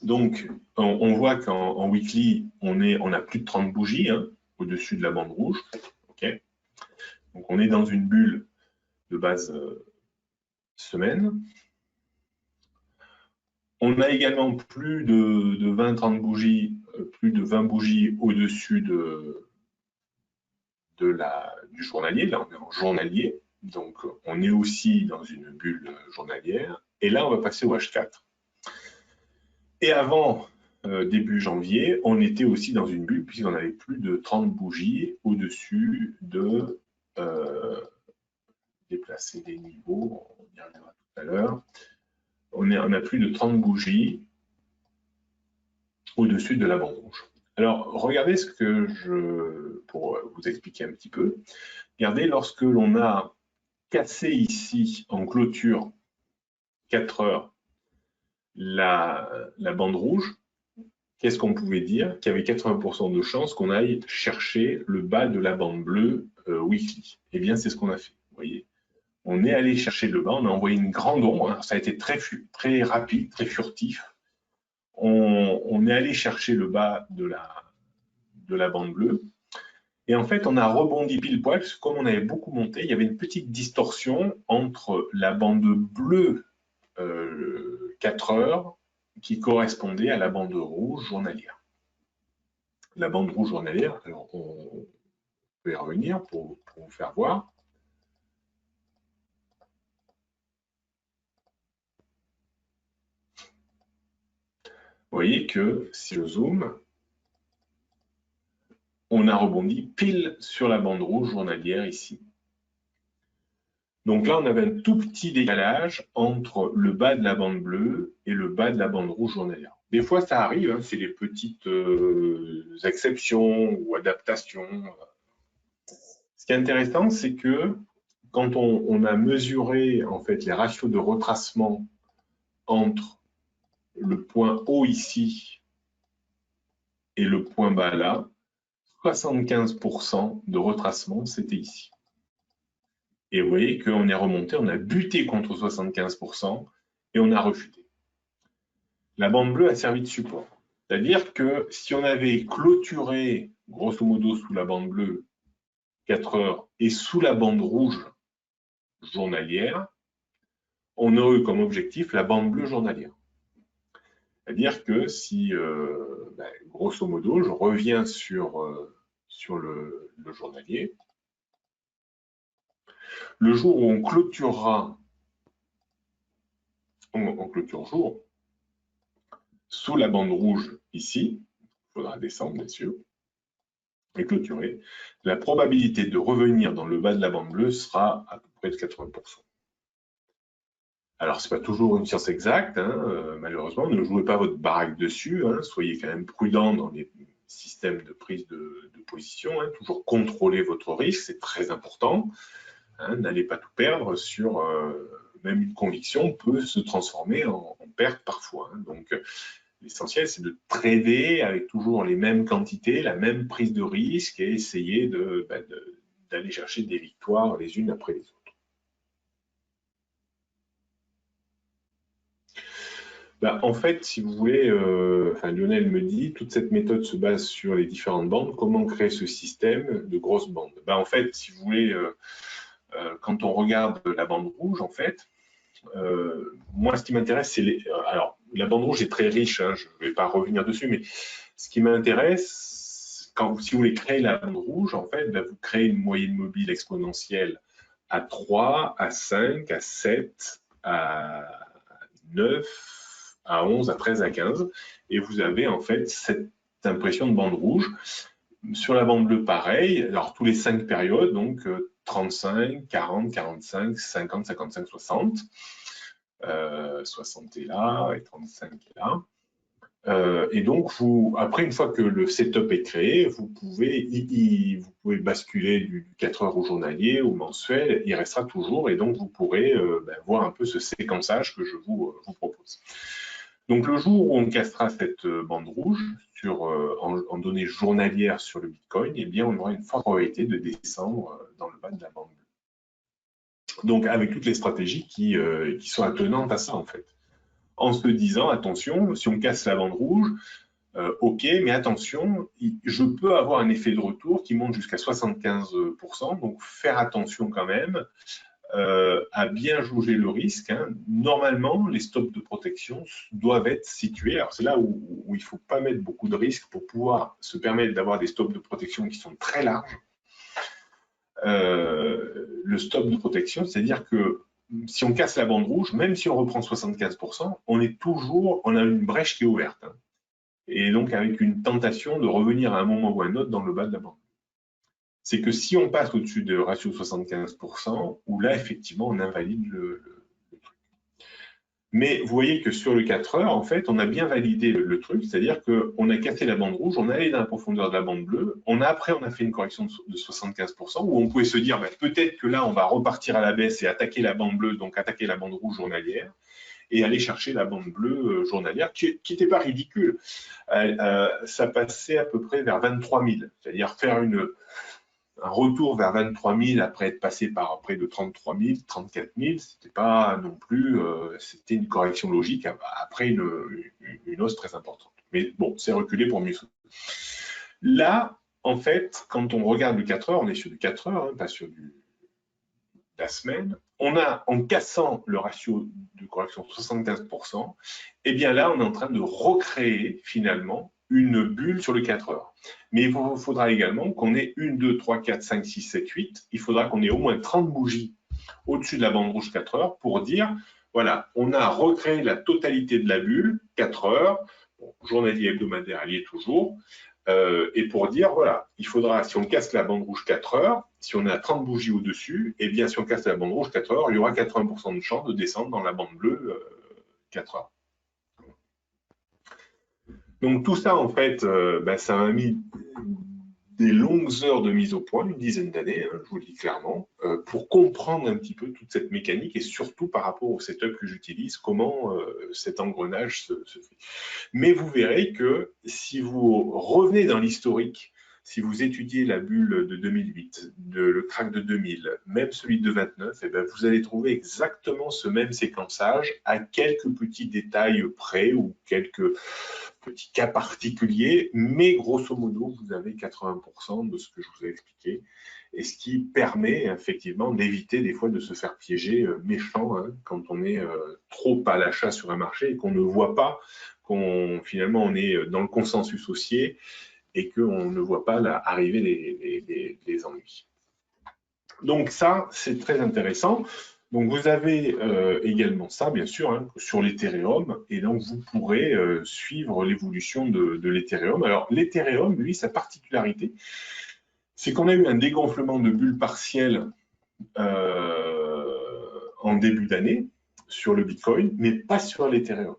Donc, on voit qu'en weekly, on a plus de 30 bougies hein, au-dessus de la bande rouge. Okay. Donc, on est dans une bulle de base semaine. On a également plus de 20-30 bougies, plus de 20 bougies au-dessus du journalier. Là, on est en journalier. Donc, on est aussi dans une bulle journalière. Et là, on va passer au H4. Et avant début janvier, on était aussi dans une bulle puisqu'on avait plus de 30 bougies au-dessus de déplacer des niveaux. On y reviendra tout à l'heure. On a plus de 30 bougies au-dessus de la bande rouge. Alors, regardez pour vous expliquer un petit peu, regardez, lorsque l'on a cassé ici en clôture 4 heures la bande rouge, qu'est-ce qu'on pouvait dire? Qu'il y avait 80% de chances qu'on aille chercher le bas de la bande bleue weekly. Eh bien, c'est ce qu'on a fait, vous voyez. On est allé chercher le bas, on a envoyé une grande ombre, hein, ça a été très rapide, très furtif. On est allé chercher le bas de la bande bleue. Et en fait, on a rebondi pile poil, parce que comme on avait beaucoup monté, il y avait une petite distorsion entre la bande bleue 4 heures qui correspondait à la bande rouge journalière. La bande rouge journalière, alors on peut y revenir pour vous faire voir. Vous voyez que si je zoome, on a rebondi pile sur la bande rouge journalière ici. Donc là, on avait un tout petit décalage entre le bas de la bande bleue et le bas de la bande rouge journalière. Des fois, ça arrive, hein, c'est des petites exceptions ou adaptations. Ce qui est intéressant, c'est que quand on a mesuré en fait les ratios de retracement entre le point haut ici et le point bas là, 75% de retracement, c'était ici. Et vous voyez qu'on est remonté, on a buté contre 75% et on a rechuté. La bande bleue a servi de support. C'est-à-dire que si on avait clôturé, grosso modo, sous la bande bleue 4 heures et sous la bande rouge journalière, on aurait eu comme objectif la bande bleue journalière. C'est-à-dire que si, grosso modo, je reviens sur le journalier, le jour où on clôturera, on clôture jour, sous la bande rouge ici, il faudra descendre bien sûr, et clôturer, la probabilité de revenir dans le bas de la bande bleue sera à peu près de 80%. Alors, ce n'est pas toujours une science exacte, hein, malheureusement, ne jouez pas votre baraque dessus, hein, soyez quand même prudent dans les systèmes de prise de position, hein, toujours contrôler votre risque, c'est très important, hein, n'allez pas tout perdre sur, même une conviction peut se transformer en perte parfois, hein, donc l'essentiel, c'est de trader avec toujours les mêmes quantités, la même prise de risque et essayer d'aller chercher des victoires les unes après les autres. En fait, si vous voulez, Lionel me dit, toute cette méthode se base sur les différentes bandes. Comment créer ce système de grosses bandes? En fait, si vous voulez, quand on regarde la bande rouge, en fait, moi, ce qui m'intéresse, c'est les... Alors, la bande rouge est très riche, hein, je ne vais pas revenir dessus, mais ce qui m'intéresse, si vous voulez créer la bande rouge, en fait, vous créez une moyenne mobile exponentielle à 3, à 5, à 7, à 9, à 11, à 13, à 15, et vous avez en fait cette impression de bande rouge. Sur la bande bleue, pareil, alors tous les 5 périodes, donc 35, 40, 45, 50, 55, 60. 60 est là et 35 est là. Et donc, après, une fois que le setup est créé, vous pouvez basculer du 4 heures au journalier, au mensuel, il restera toujours, et donc vous pourrez voir un peu ce séquençage que je vous propose. Donc, le jour où on cassera cette bande rouge en données journalières sur le Bitcoin, eh bien, on aura une forte probabilité de descendre dans le bas de la bande bleue. Donc, avec toutes les stratégies qui sont attenantes à ça, en fait. En se disant, attention, si on casse la bande rouge, ok, mais attention, je peux avoir un effet de retour qui monte jusqu'à 75%, donc faire attention quand même à bien jauger le risque. Hein. Normalement, les stops de protection doivent être situés. Alors c'est là où il ne faut pas mettre beaucoup de risques pour pouvoir se permettre d'avoir des stops de protection qui sont très larges. Le stop de protection, c'est-à-dire que si on casse la bande rouge, même si on reprend 75%, on a une brèche qui est ouverte. Hein. Et donc avec une tentation de revenir à un moment ou à un autre dans le bas de la bande. C'est que si on passe au-dessus de ratio 75%, où là, effectivement, on invalide le truc. Mais vous voyez que sur le 4 heures, en fait, on a bien validé le truc, c'est-à-dire qu'on a cassé la bande rouge, on est allé dans la profondeur de la bande bleue, après, on a fait une correction de 75%, où on pouvait se dire, peut-être que là, on va repartir à la baisse et attaquer la bande bleue, donc attaquer la bande rouge journalière, et aller chercher la bande bleue journalière, qui n'était pas ridicule. Ça passait à peu près vers 23 000, c'est-à-dire faire un retour vers 23 000 après être passé par près de 33 000, 34 000, c'était pas non plus, c'était une correction logique après une hausse très importante. Mais bon, c'est reculé pour mieux. Là, en fait, quand on regarde le 4 heures, on est sur du 4 heures, hein, pas sur la semaine, en cassant le ratio de correction de 75%, et bien là, on est en train de recréer finalement une bulle sur le 4 heures. Mais il faudra également qu'on ait 1, 2, 3, 4, 5, 6, 7, 8. Il faudra qu'on ait au moins 30 bougies au-dessus de la bande rouge 4 heures pour dire, voilà, on a recréé la totalité de la bulle, 4 heures, bon, journalier hebdomadaire, elle y est toujours, et pour dire, voilà, il faudra, si on casse la bande rouge 4 heures, si on a 30 bougies au-dessus, eh bien, si on casse la bande rouge 4 heures, il y aura 80% de chance de descendre dans la bande bleue 4 heures. Donc tout ça, en fait, ça m'a mis des longues heures de mise au point, une dizaine d'années, je vous le dis clairement, pour comprendre un petit peu toute cette mécanique et surtout par rapport au setup que j'utilise, comment cet engrenage se fait. Mais vous verrez que si vous revenez dans l'historique, si vous étudiez la bulle de 2008, le crack de 2000, même celui de 29, eh bien, vous allez trouver exactement ce même séquençage à quelques petits détails près ou quelques petits cas particuliers, mais grosso modo, vous avez 80% de ce que je vous ai expliqué, et ce qui permet effectivement d'éviter des fois de se faire piéger méchant quand on est trop à l'achat sur un marché et qu'on ne voit pas finalement on est dans le consensus haussier et qu'on ne voit pas là, arriver les ennuis. Donc ça, c'est très intéressant. Donc vous avez également ça, bien sûr, sur l'Ethereum, et donc vous pourrez suivre l'évolution de l'Ethereum. Alors l'Ethereum, lui, sa particularité, c'est qu'on a eu un dégonflement de bulles partielles en début d'année sur le Bitcoin, mais pas sur l'Ethereum.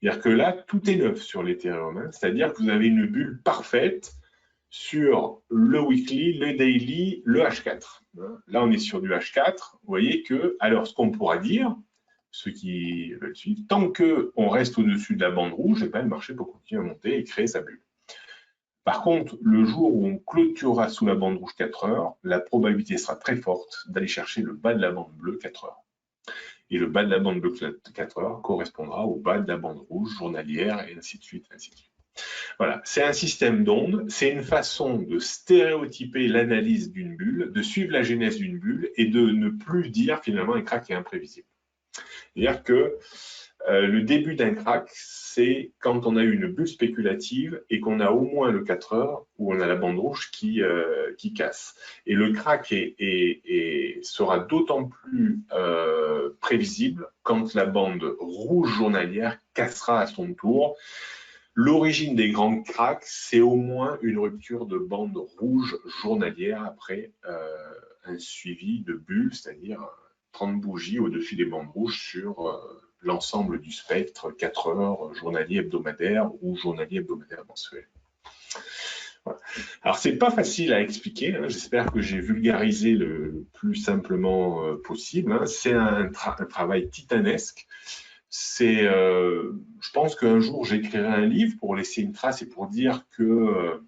C'est-à-dire que là, tout est neuf sur l'Ethereum. C'est-à-dire que vous avez une bulle parfaite sur le weekly, le daily, le H4. Là, on est sur du H4. Vous voyez que, alors, ce qu'on pourra dire, ceux qui veulent suivre, tant qu'on reste au-dessus de la bande rouge, le marché peut continuer à monter et créer sa bulle. Par contre, le jour où on clôturera sous la bande rouge 4 heures, la probabilité sera très forte d'aller chercher le bas de la bande bleue 4 heures. Et le bas de la bande bleue 4 heures correspondra au bas de la bande rouge journalière, et ainsi de suite, ainsi de suite. Voilà, c'est un système d'ondes, c'est une façon de stéréotyper l'analyse d'une bulle, de suivre la genèse d'une bulle et de ne plus dire finalement un crack est imprévisible. C'est-à-dire que le début d'un crack, c'est quand on a eu une bulle spéculative et qu'on a au moins le 4 heures où on a la bande rouge qui casse. Et le crack sera d'autant plus prévisible quand la bande rouge journalière cassera à son tour. L'origine des grands cracks, c'est au moins une rupture de bande rouge journalière après un suivi de bulles, c'est-à-dire 30 bougies au-dessus des bandes rouges sur l'ensemble du spectre 4 heures journalier hebdomadaire ou journalier hebdomadaire mensuel. Voilà. Alors, c'est pas facile à expliquer, j'espère que j'ai vulgarisé le plus simplement possible. C'est un travail titanesque. Je pense qu'un jour j'écrirai un livre pour laisser une trace et pour dire que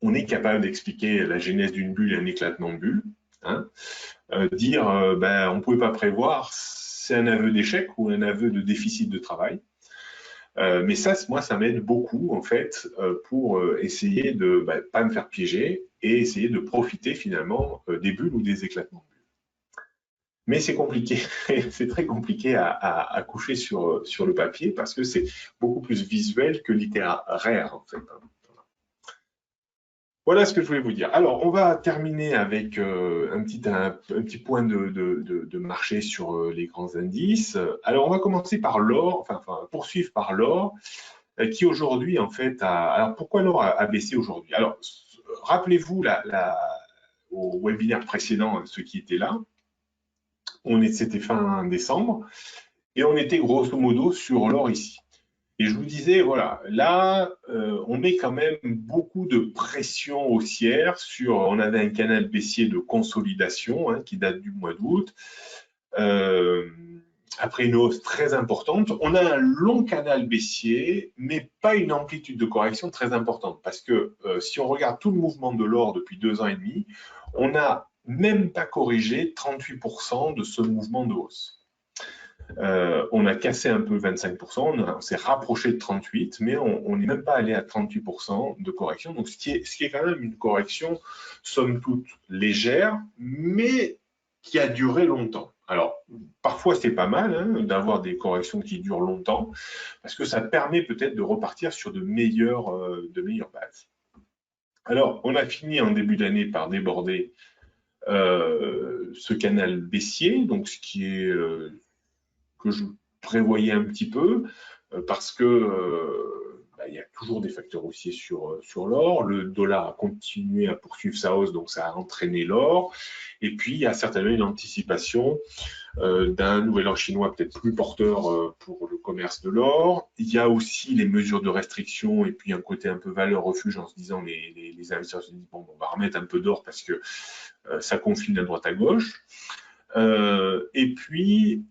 on est capable d'expliquer la genèse d'une bulle et un éclatement de bulle. On ne pouvait pas prévoir, c'est un aveu d'échec ou un aveu de déficit de travail. Mais ça, moi, ça m'aide beaucoup en fait pour essayer de pas me faire piéger et essayer de profiter finalement des bulles ou des éclatements de bulles. Mais c'est compliqué, c'est très compliqué à coucher sur le papier parce que c'est beaucoup plus visuel que littéraire en fait. Voilà ce que je voulais vous dire. Alors, on va terminer avec un petit point de marché sur les grands indices. Alors, on va commencer par l'or, enfin poursuivre par l'or, qui aujourd'hui en fait alors pourquoi l'or a baissé aujourd'hui? Alors, rappelez-vous au webinaire précédent, ceux qui étaient là. C'était fin décembre, et on était grosso modo sur l'or ici. Et je vous disais, voilà, là, on met quand même beaucoup de pression haussière on avait un canal baissier de consolidation qui date du mois d'août, après une hausse très importante. On a un long canal baissier, mais pas une amplitude de correction très importante, parce que si on regarde tout le mouvement de l'or depuis 2 ans et demi, on n'a même pas corrigé 38% de ce mouvement de hausse. On a cassé un peu 25%, on s'est rapproché de 38%, mais on n'est même pas allé à 38% de correction. Donc, ce qui est quand même une correction, somme toute, légère, mais qui a duré longtemps. Alors, parfois, c'est pas mal d'avoir des corrections qui durent longtemps, parce que ça permet peut-être de repartir sur de meilleures bases. Alors, on a fini en début d'année par déborder ce canal baissier, donc ce qui est que je prévoyais un petit peu, parce que il y a toujours des facteurs haussiers sur l'or. Le dollar a continué à poursuivre sa hausse, donc ça a entraîné l'or. Et puis, il y a certainement une anticipation d'un nouvel or chinois peut-être plus porteur pour le commerce de l'or. Il y a aussi les mesures de restriction et puis un côté un peu valeur refuge en se disant les investisseurs se disent bon, on va remettre un peu d'or parce que ça confine à droite à gauche. Et puis,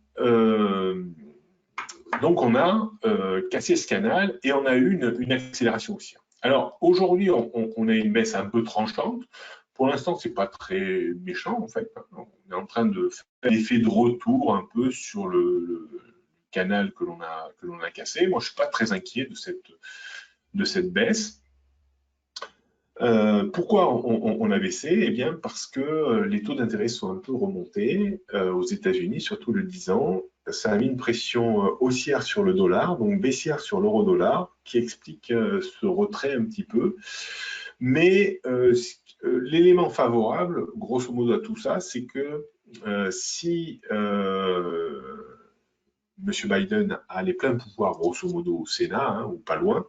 donc on a cassé ce canal et on a eu une accélération haussière. Alors aujourd'hui, on a une baisse un peu tranchante. Pour l'instant, c'est pas très méchant en fait. On est en train de faire l'effet de retour un peu sur le canal que l'on a cassé. Moi, je suis pas très inquiet de cette baisse. Pourquoi on a baissé? Eh bien, parce que les taux d'intérêt sont un peu remontés aux États-Unis, surtout le 10 ans. Ça a mis une pression haussière sur le dollar, donc baissière sur l'euro-dollar, qui explique ce retrait un petit peu. Mais l'élément favorable, grosso modo à tout ça, c'est que si M. Biden a les pleins pouvoirs, grosso modo, au Sénat, hein, ou pas loin,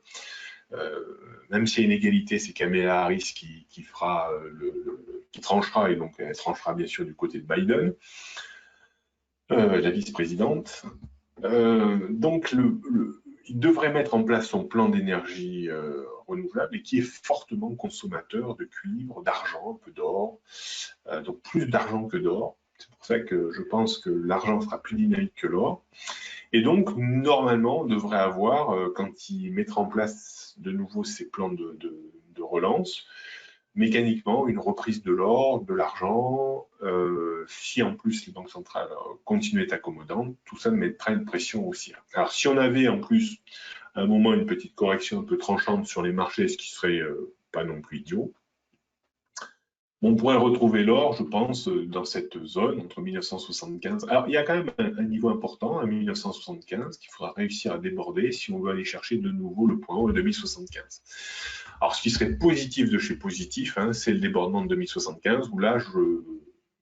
même s'il y a une égalité, c'est Kamala Harris qui tranchera, et donc elle tranchera bien sûr du côté de Biden, la vice-présidente. Donc il devrait mettre en place son plan d'énergie renouvelable et qui est fortement consommateur de cuivre, d'argent, un peu d'or, donc plus d'argent que d'or. C'est pour ça que je pense que l'argent sera plus dynamique que l'or. Et donc, normalement, on devrait avoir, quand il mettra en place de nouveau ses plans de relance, mécaniquement, une reprise de l'or, de l'argent. Si en plus les banques centrales continuent à être accommodantes, tout ça mettrait une pression haussière. Alors, si on avait en plus à un moment une petite correction un peu tranchante sur les marchés, ce qui serait pas non plus idiot, on pourrait retrouver l'or, je pense, dans cette zone entre 1975. Alors, il y a quand même un niveau important, à 1975, qu'il faudra réussir à déborder si on veut aller chercher de nouveau le point haut de 2075. Alors, ce qui serait positif de chez positif, hein, c'est le débordement de 2075, où là, il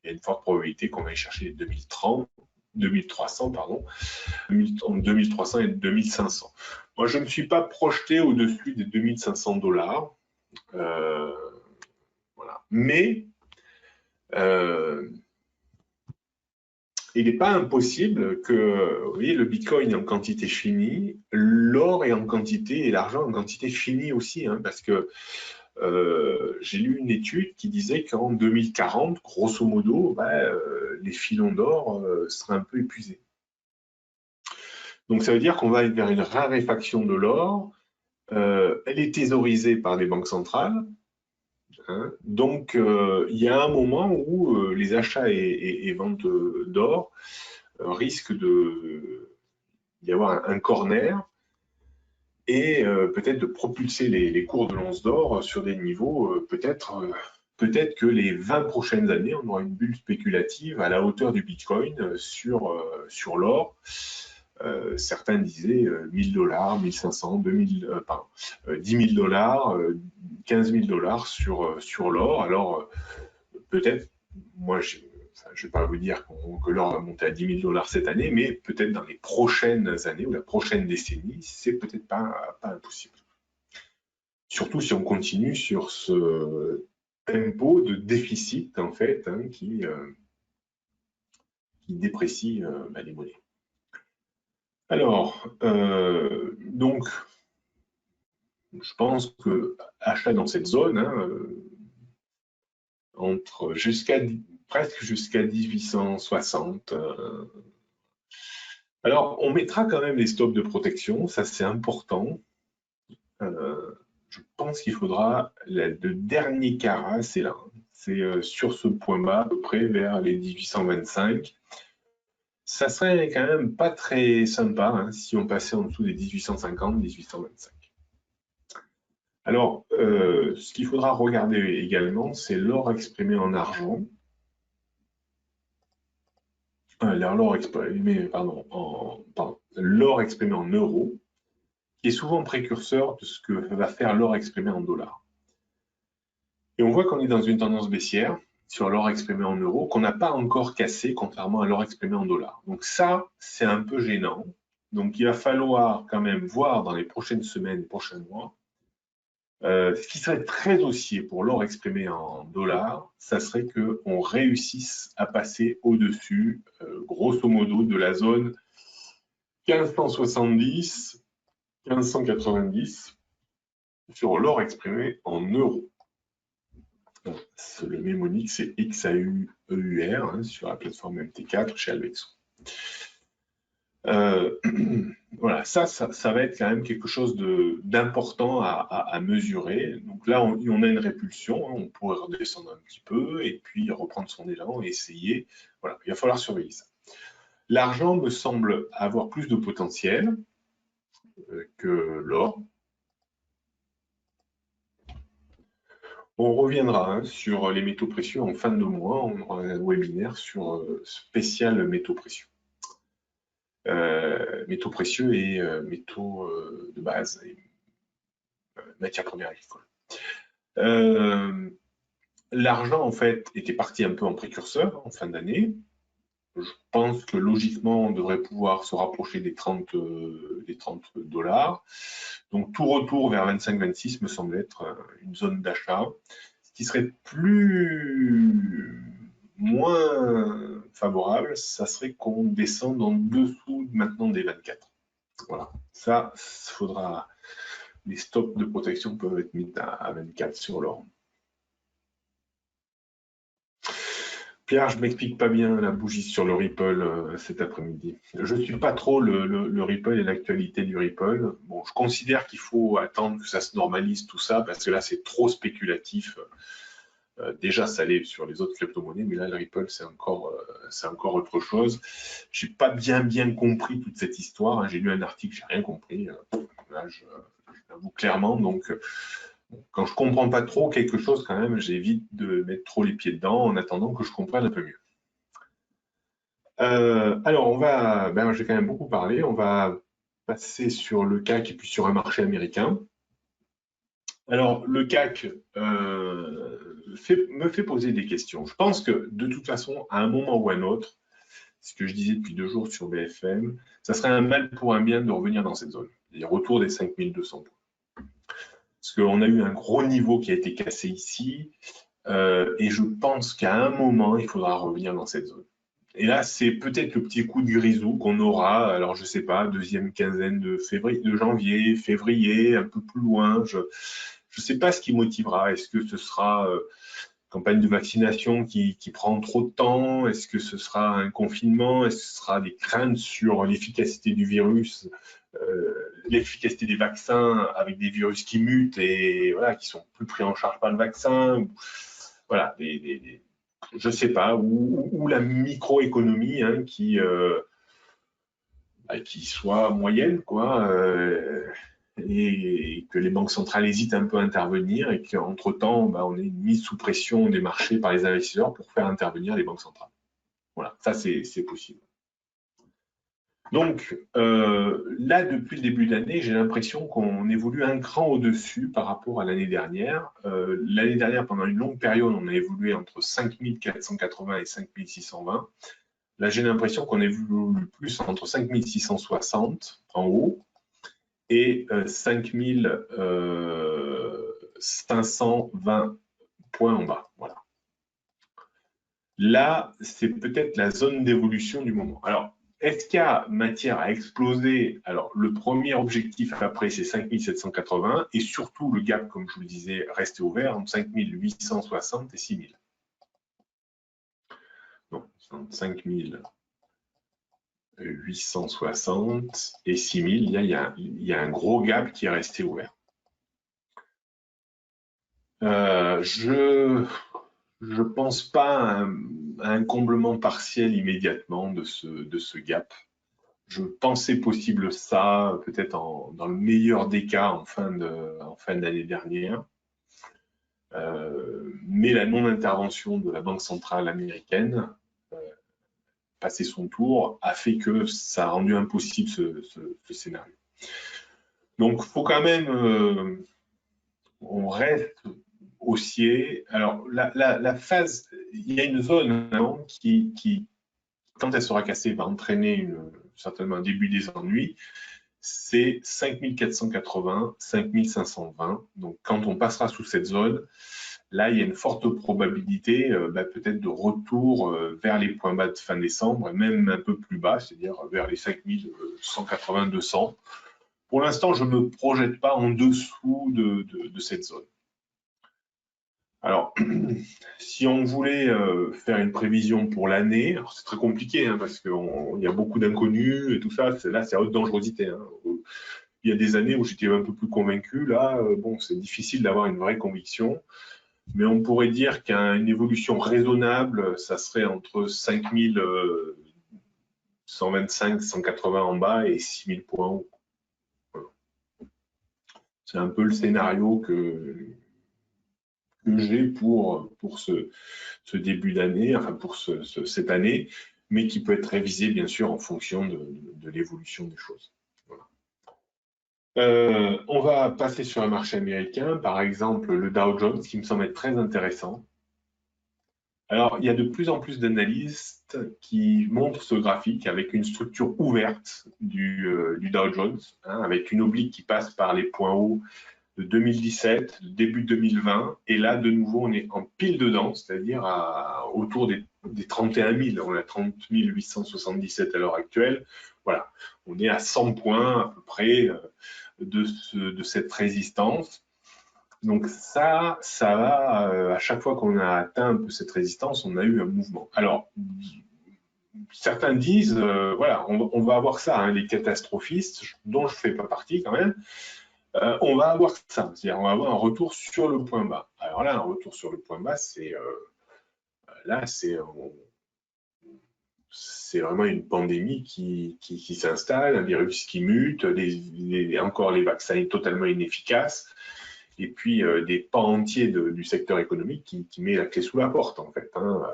y a une forte probabilité qu'on aille chercher les 2300, pardon, 2300 et 2500. Moi, je ne me suis pas projeté au-dessus des 2500 $. Voilà. Mais il n'est pas impossible que, vous voyez, le Bitcoin est en quantité finie, l'or est en quantité et l'argent en quantité finie aussi, hein, parce que j'ai lu une étude qui disait qu'en 2040, grosso modo, les filons d'or seraient un peu épuisés. Donc ça veut dire qu'on va aller vers une raréfaction de l'or. Elle est thésaurisée par les banques centrales. Hein. Donc, il y a un moment où les achats et ventes d'or risquent d'y avoir un corner et peut-être de propulser les cours de l'once d'or sur des niveaux peut-être que les 20 prochaines années, on aura une bulle spéculative à la hauteur du Bitcoin sur l'or. Certains disaient 1000 $, 1500, 2000, pardon, 10 000 $, 15 000 $ sur l'or. Alors, peut-être, moi, je ne vais pas vous dire que l'or va monter à 10 000 $ cette année, mais peut-être dans les prochaines années ou la prochaine décennie, c'est peut-être pas impossible. Surtout si on continue sur ce tempo de déficit, en fait, hein, qui déprécie les monnaies. Alors, donc, je pense que achat dans cette zone, hein, presque jusqu'à 1860. Alors, on mettra quand même les stops de protection, ça c'est important. Je pense qu'il faudra, le dernier carat, c'est là. C'est sur ce point bas, à peu près vers les 1825. Ça serait quand même pas très sympa hein, si on passait en dessous des 1850, 1825. Alors, ce qu'il faudra regarder également, c'est l'or exprimé en argent. L'or exprimé, l'or exprimé en euros, qui est souvent précurseur de ce que va faire l'or exprimé en dollars. Et on voit qu'on est dans une tendance baissière sur l'or exprimé en euros, qu'on n'a pas encore cassé, contrairement à l'or exprimé en dollars. Donc ça, c'est un peu gênant, Donc, il va falloir quand même voir dans les prochaines semaines, prochains mois, ce qui serait très haussier pour l'or exprimé en dollars, ça serait qu'on réussisse à passer au-dessus, grosso modo, de la zone 1570, 1590 sur l'or exprimé en euros. Le mnémonique, c'est XAUEUR hein, sur la plateforme MT4 chez Alvexo. Voilà, ça va être quand même quelque chose d'important à mesurer. Donc là, on a une répulsion, hein, on pourrait redescendre un petit peu et puis reprendre son élan et essayer. Voilà, il va falloir surveiller ça. L'argent me semble avoir plus de potentiel que l'or. On reviendra hein, sur les métaux précieux en fin de mois. On aura un webinaire sur spécial métaux précieux. Métaux précieux et métaux de base et matières premières agricoles. L'argent, en fait, était parti un peu en précurseur en fin d'année. Je pense que logiquement, on devrait pouvoir se rapprocher des 30 $. Donc, tout retour vers 25-26 me semble être une zone d'achat. Ce qui serait moins favorable, ça serait qu'on descende en dessous maintenant des 24. Voilà, ça, faudra. Les stocks de protection peuvent être mis à 24 sur l'or. Pierre, je m'explique pas bien la bougie sur le Ripple cet après-midi. Je ne suis pas trop le Ripple et l'actualité du Ripple. Bon, je considère qu'il faut attendre que ça se normalise tout ça parce que là, c'est trop spéculatif. Déjà, ça l'est sur les autres crypto-monnaies, mais là, le Ripple, c'est encore autre chose. J'ai pas bien compris toute cette histoire. Hein. J'ai lu un article, j'ai rien compris. Là, je l'avoue clairement. Donc, quand je comprends pas trop quelque chose, quand même, j'évite de mettre trop les pieds dedans en attendant que je comprenne un peu mieux. Alors, j'ai quand même beaucoup parlé. On va passer sur le CAC et puis sur un marché américain. Alors, le CAC me fait poser des questions. Je pense que, de toute façon, à un moment ou à un autre, ce que je disais depuis 2 jours sur BFM, ça serait un mal pour un bien de revenir dans cette zone, les retours des 5200 points. Parce qu'on a eu un gros niveau qui a été cassé ici, et je pense qu'à un moment, il faudra revenir dans cette zone. Et là, c'est peut-être le petit coup de grisou qu'on aura, alors je ne sais pas, deuxième quinzaine de janvier, février, un peu plus loin. Je ne sais pas ce qui motivera. Est-ce que ce sera campagne de vaccination qui prend trop de temps? Est-ce que ce sera un confinement? Est-ce que ce sera des craintes sur l'efficacité du virus, l'efficacité des vaccins avec des virus qui mutent et voilà, qui sont plus pris en charge par le vaccin? Voilà, je ne sais pas, ou la microéconomie hein, qui soit moyenne, quoi, et que les banques centrales hésitent un peu à intervenir et qu'entre-temps, on ait une mise sous pression des marchés par les investisseurs pour faire intervenir les banques centrales. Voilà, ça c'est possible. Donc là, depuis le début de l'année, j'ai l'impression qu'on évolue un cran au-dessus par rapport à l'année dernière. L'année dernière, pendant une longue période, on a évolué entre 5480 et 5620. Là, j'ai l'impression qu'on évolue plus entre 5660 en haut et 5520 points en bas. Voilà. Là, c'est peut-être la zone d'évolution du moment. Alors, est-ce qu'il y a matière à exploser? Alors, le premier objectif après, c'est 5780 et surtout le gap, comme je vous le disais, rester ouvert entre 5860 et 6000. Donc, 5860 et 6000, il y a un gros gap qui est resté ouvert. Je pense pas à un comblement partiel immédiatement de ce gap. Je pensais possible ça, peut-être dans le meilleur des cas en fin d'année dernière. Mais la non-intervention de la Banque centrale américaine, passé son tour, a fait que ça a rendu impossible ce scénario. Donc, il faut quand même, on reste haussier. Alors, la phase, il y a une zone qui, quand elle sera cassée, va entraîner certainement un début des ennuis, c'est 5480, 5520. Donc quand on passera sous cette zone, là, il y a une forte probabilité peut-être de retour vers les points bas de fin décembre, et même un peu plus bas, c'est-à-dire vers les 5180-200. Pour l'instant, je ne me projette pas en dessous de cette zone. Alors, si on voulait faire une prévision pour l'année, c'est très compliqué hein, parce qu'il y a beaucoup d'inconnus et tout ça. Là, c'est à haute dangerosité. Hein. Il y a des années où j'étais un peu plus convaincu. Là, bon, c'est difficile d'avoir une vraie conviction. Mais on pourrait dire qu'une évolution raisonnable, ça serait entre 5125, 180 en bas et 6000 points haut. Voilà. C'est un peu le scénario que j'ai pour ce début d'année, enfin pour cette année, mais qui peut être révisé bien sûr en fonction de l'évolution des choses. Voilà. On va passer sur un marché américain, par exemple le Dow Jones, qui me semble être très intéressant. Alors, il y a de plus en plus d'analystes qui montrent ce graphique avec une structure ouverte du Dow Jones, hein, avec une oblique qui passe par les points hauts de 2017, de début 2020, et là, de nouveau, on est en pile dedans, c'est-à-dire autour des 31 000. On est à 30 877 à l'heure actuelle. Voilà, on est à 100 points à peu près de cette résistance. Donc ça va, à chaque fois qu'on a atteint un peu cette résistance, on a eu un mouvement. Alors, certains disent, voilà, on va avoir ça, hein, les catastrophistes, dont je ne fais pas partie quand même, on va avoir ça, c'est-à-dire on va avoir un retour sur le point bas. Alors là, un retour sur le point bas, c'est vraiment une pandémie qui s'installe, un virus qui mute, encore les vaccins totalement inefficaces, et puis des pans entiers du secteur économique qui met la clé sous la porte, en fait. Hein,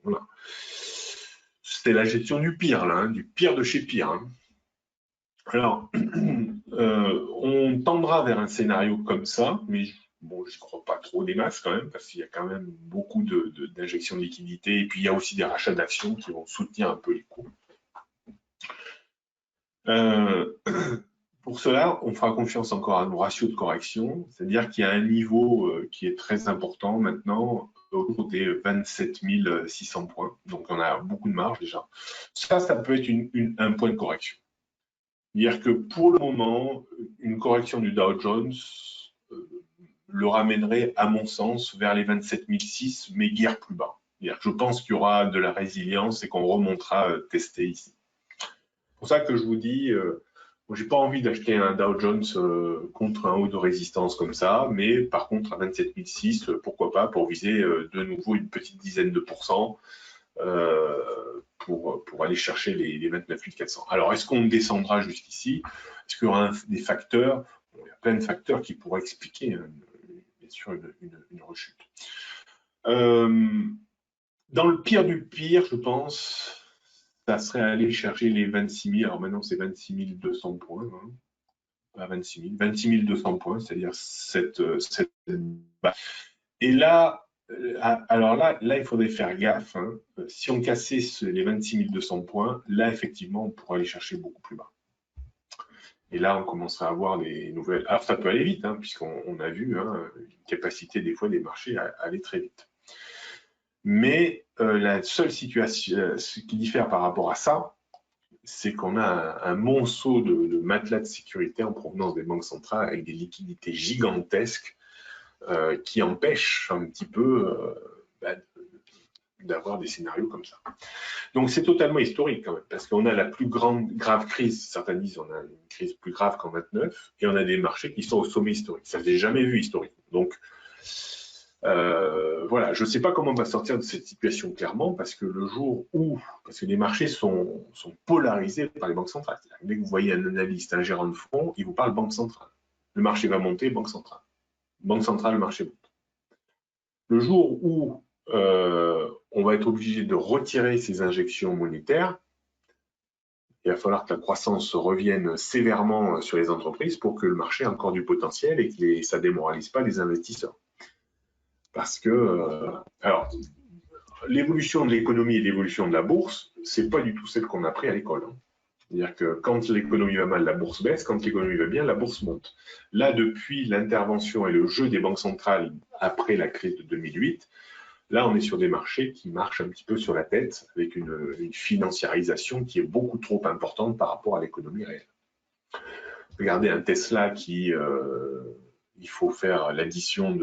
voilà. C'est la gestion du pire, là, hein, du pire de chez pire. Hein. Alors, on tendra vers un scénario comme ça, mais bon, je n'y crois pas trop des masses quand même, parce qu'il y a quand même beaucoup d'injections de liquidités, et puis il y a aussi des rachats d'actions qui vont soutenir un peu les cours. Pour cela, on fera confiance encore à nos ratios de correction, c'est-à-dire qu'il y a un niveau qui est très important maintenant, autour des 27 600 points. Donc, on a beaucoup de marge déjà. Ça peut être un point de correction. C'est-à-dire que pour le moment, une correction du Dow Jones le ramènerait, à mon sens, vers les 27 600, mais guère plus bas. C'est-à-dire que je pense qu'il y aura de la résilience et qu'on remontera tester ici. C'est pour ça que je vous dis, j'ai pas envie d'acheter un Dow Jones contre un haut de résistance comme ça, mais par contre à 27 600, pourquoi pas, pour viser de nouveau une petite dizaine de pourcents pour aller chercher les 29 400. Alors, est-ce qu'on descendra jusqu'ici? Est-ce qu'il y aura des facteurs? Bon, il y a plein de facteurs qui pourraient expliquer, bien sûr, une rechute. Dans le pire du pire, je pense, ça serait aller chercher les 26 000. Alors maintenant, c'est 26 200 points. Hein. Pas 26 000, 26 200 points, c'est-à-dire cette et là, alors là, il faudrait faire gaffe. Hein. Si on cassait les 26 200 points, là, effectivement, on pourrait aller chercher beaucoup plus bas. Et là, on commencerait à avoir des nouvelles. Alors, ça peut aller vite, hein, puisqu'on a vu hein, une capacité des fois des marchés à aller très vite. Mais la seule situation, ce qui diffère par rapport à ça, c'est qu'on a un monceau de matelas de sécurité en provenance des banques centrales avec des liquidités gigantesques qui empêchent un petit peu d'avoir des scénarios comme ça. Donc c'est totalement historique quand même, parce qu'on a la plus grave crise, certains disent on a une crise plus grave qu'en 29, et on a des marchés qui sont au sommet historique. Ça ne s'est jamais vu historique. Donc voilà, je ne sais pas comment on va sortir de cette situation clairement, parce que le jour où, parce que les marchés sont polarisés par les banques centrales. Dès que vous voyez un analyste, un gérant de fonds, il vous parle banque centrale. Le marché va monter, banque centrale. Banque centrale, le marché monte. Le jour où on va être obligé de retirer ces injections monétaires, il va falloir que la croissance revienne sévèrement sur les entreprises pour que le marché ait encore du potentiel et que ça ne démoralise pas les investisseurs. Parce que, alors, l'évolution de l'économie et l'évolution de la bourse, c'est pas du tout celle qu'on a appris à l'école. Hein. C'est-à-dire que quand l'économie va mal, la bourse baisse, quand l'économie va bien, la bourse monte. Là, depuis l'intervention et le jeu des banques centrales après la crise de 2008, là, on est sur des marchés qui marchent un petit peu sur la tête, avec une financiarisation qui est beaucoup trop importante par rapport à l'économie réelle. Regardez un Tesla qui, il faut faire l'addition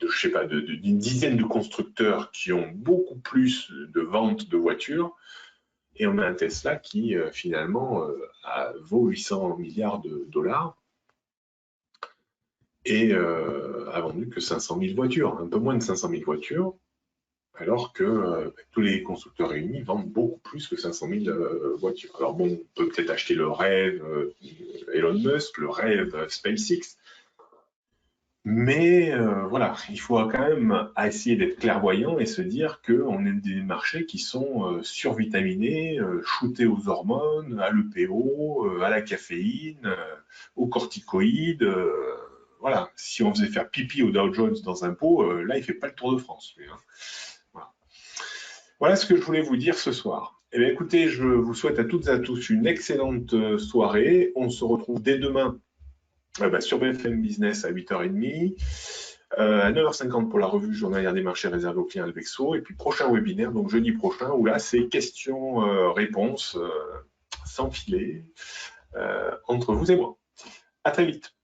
je sais pas, d'une dizaine de constructeurs qui ont beaucoup plus de ventes de voitures, et on a un Tesla qui finalement vaut 800 milliards de dollars et a vendu que 500 000 voitures, un peu moins de 500 000 voitures, alors que tous les constructeurs réunis vendent beaucoup plus que 500 000 voitures. Alors bon, on peut peut-être acheter le rêve Elon Musk, le rêve SpaceX, mais voilà, il faut quand même essayer d'être clairvoyant et se dire qu'on est des marchés qui sont survitaminés, shootés aux hormones, à l'EPO, à la caféine, aux corticoïdes. Voilà, si on faisait faire pipi au Dow Jones dans un pot, là, il ne fait pas le Tour de France. Lui, hein. Voilà. Voilà ce que je voulais vous dire ce soir. Eh bien, écoutez, je vous souhaite à toutes et à tous une excellente soirée. On se retrouve dès demain sur BFM Business à 8h30, à 9h50 pour la revue journalière des marchés réservés aux clients Alvexo, et puis prochain webinaire, donc jeudi prochain, où là c'est questions-réponses sans filet entre vous et moi. À très vite.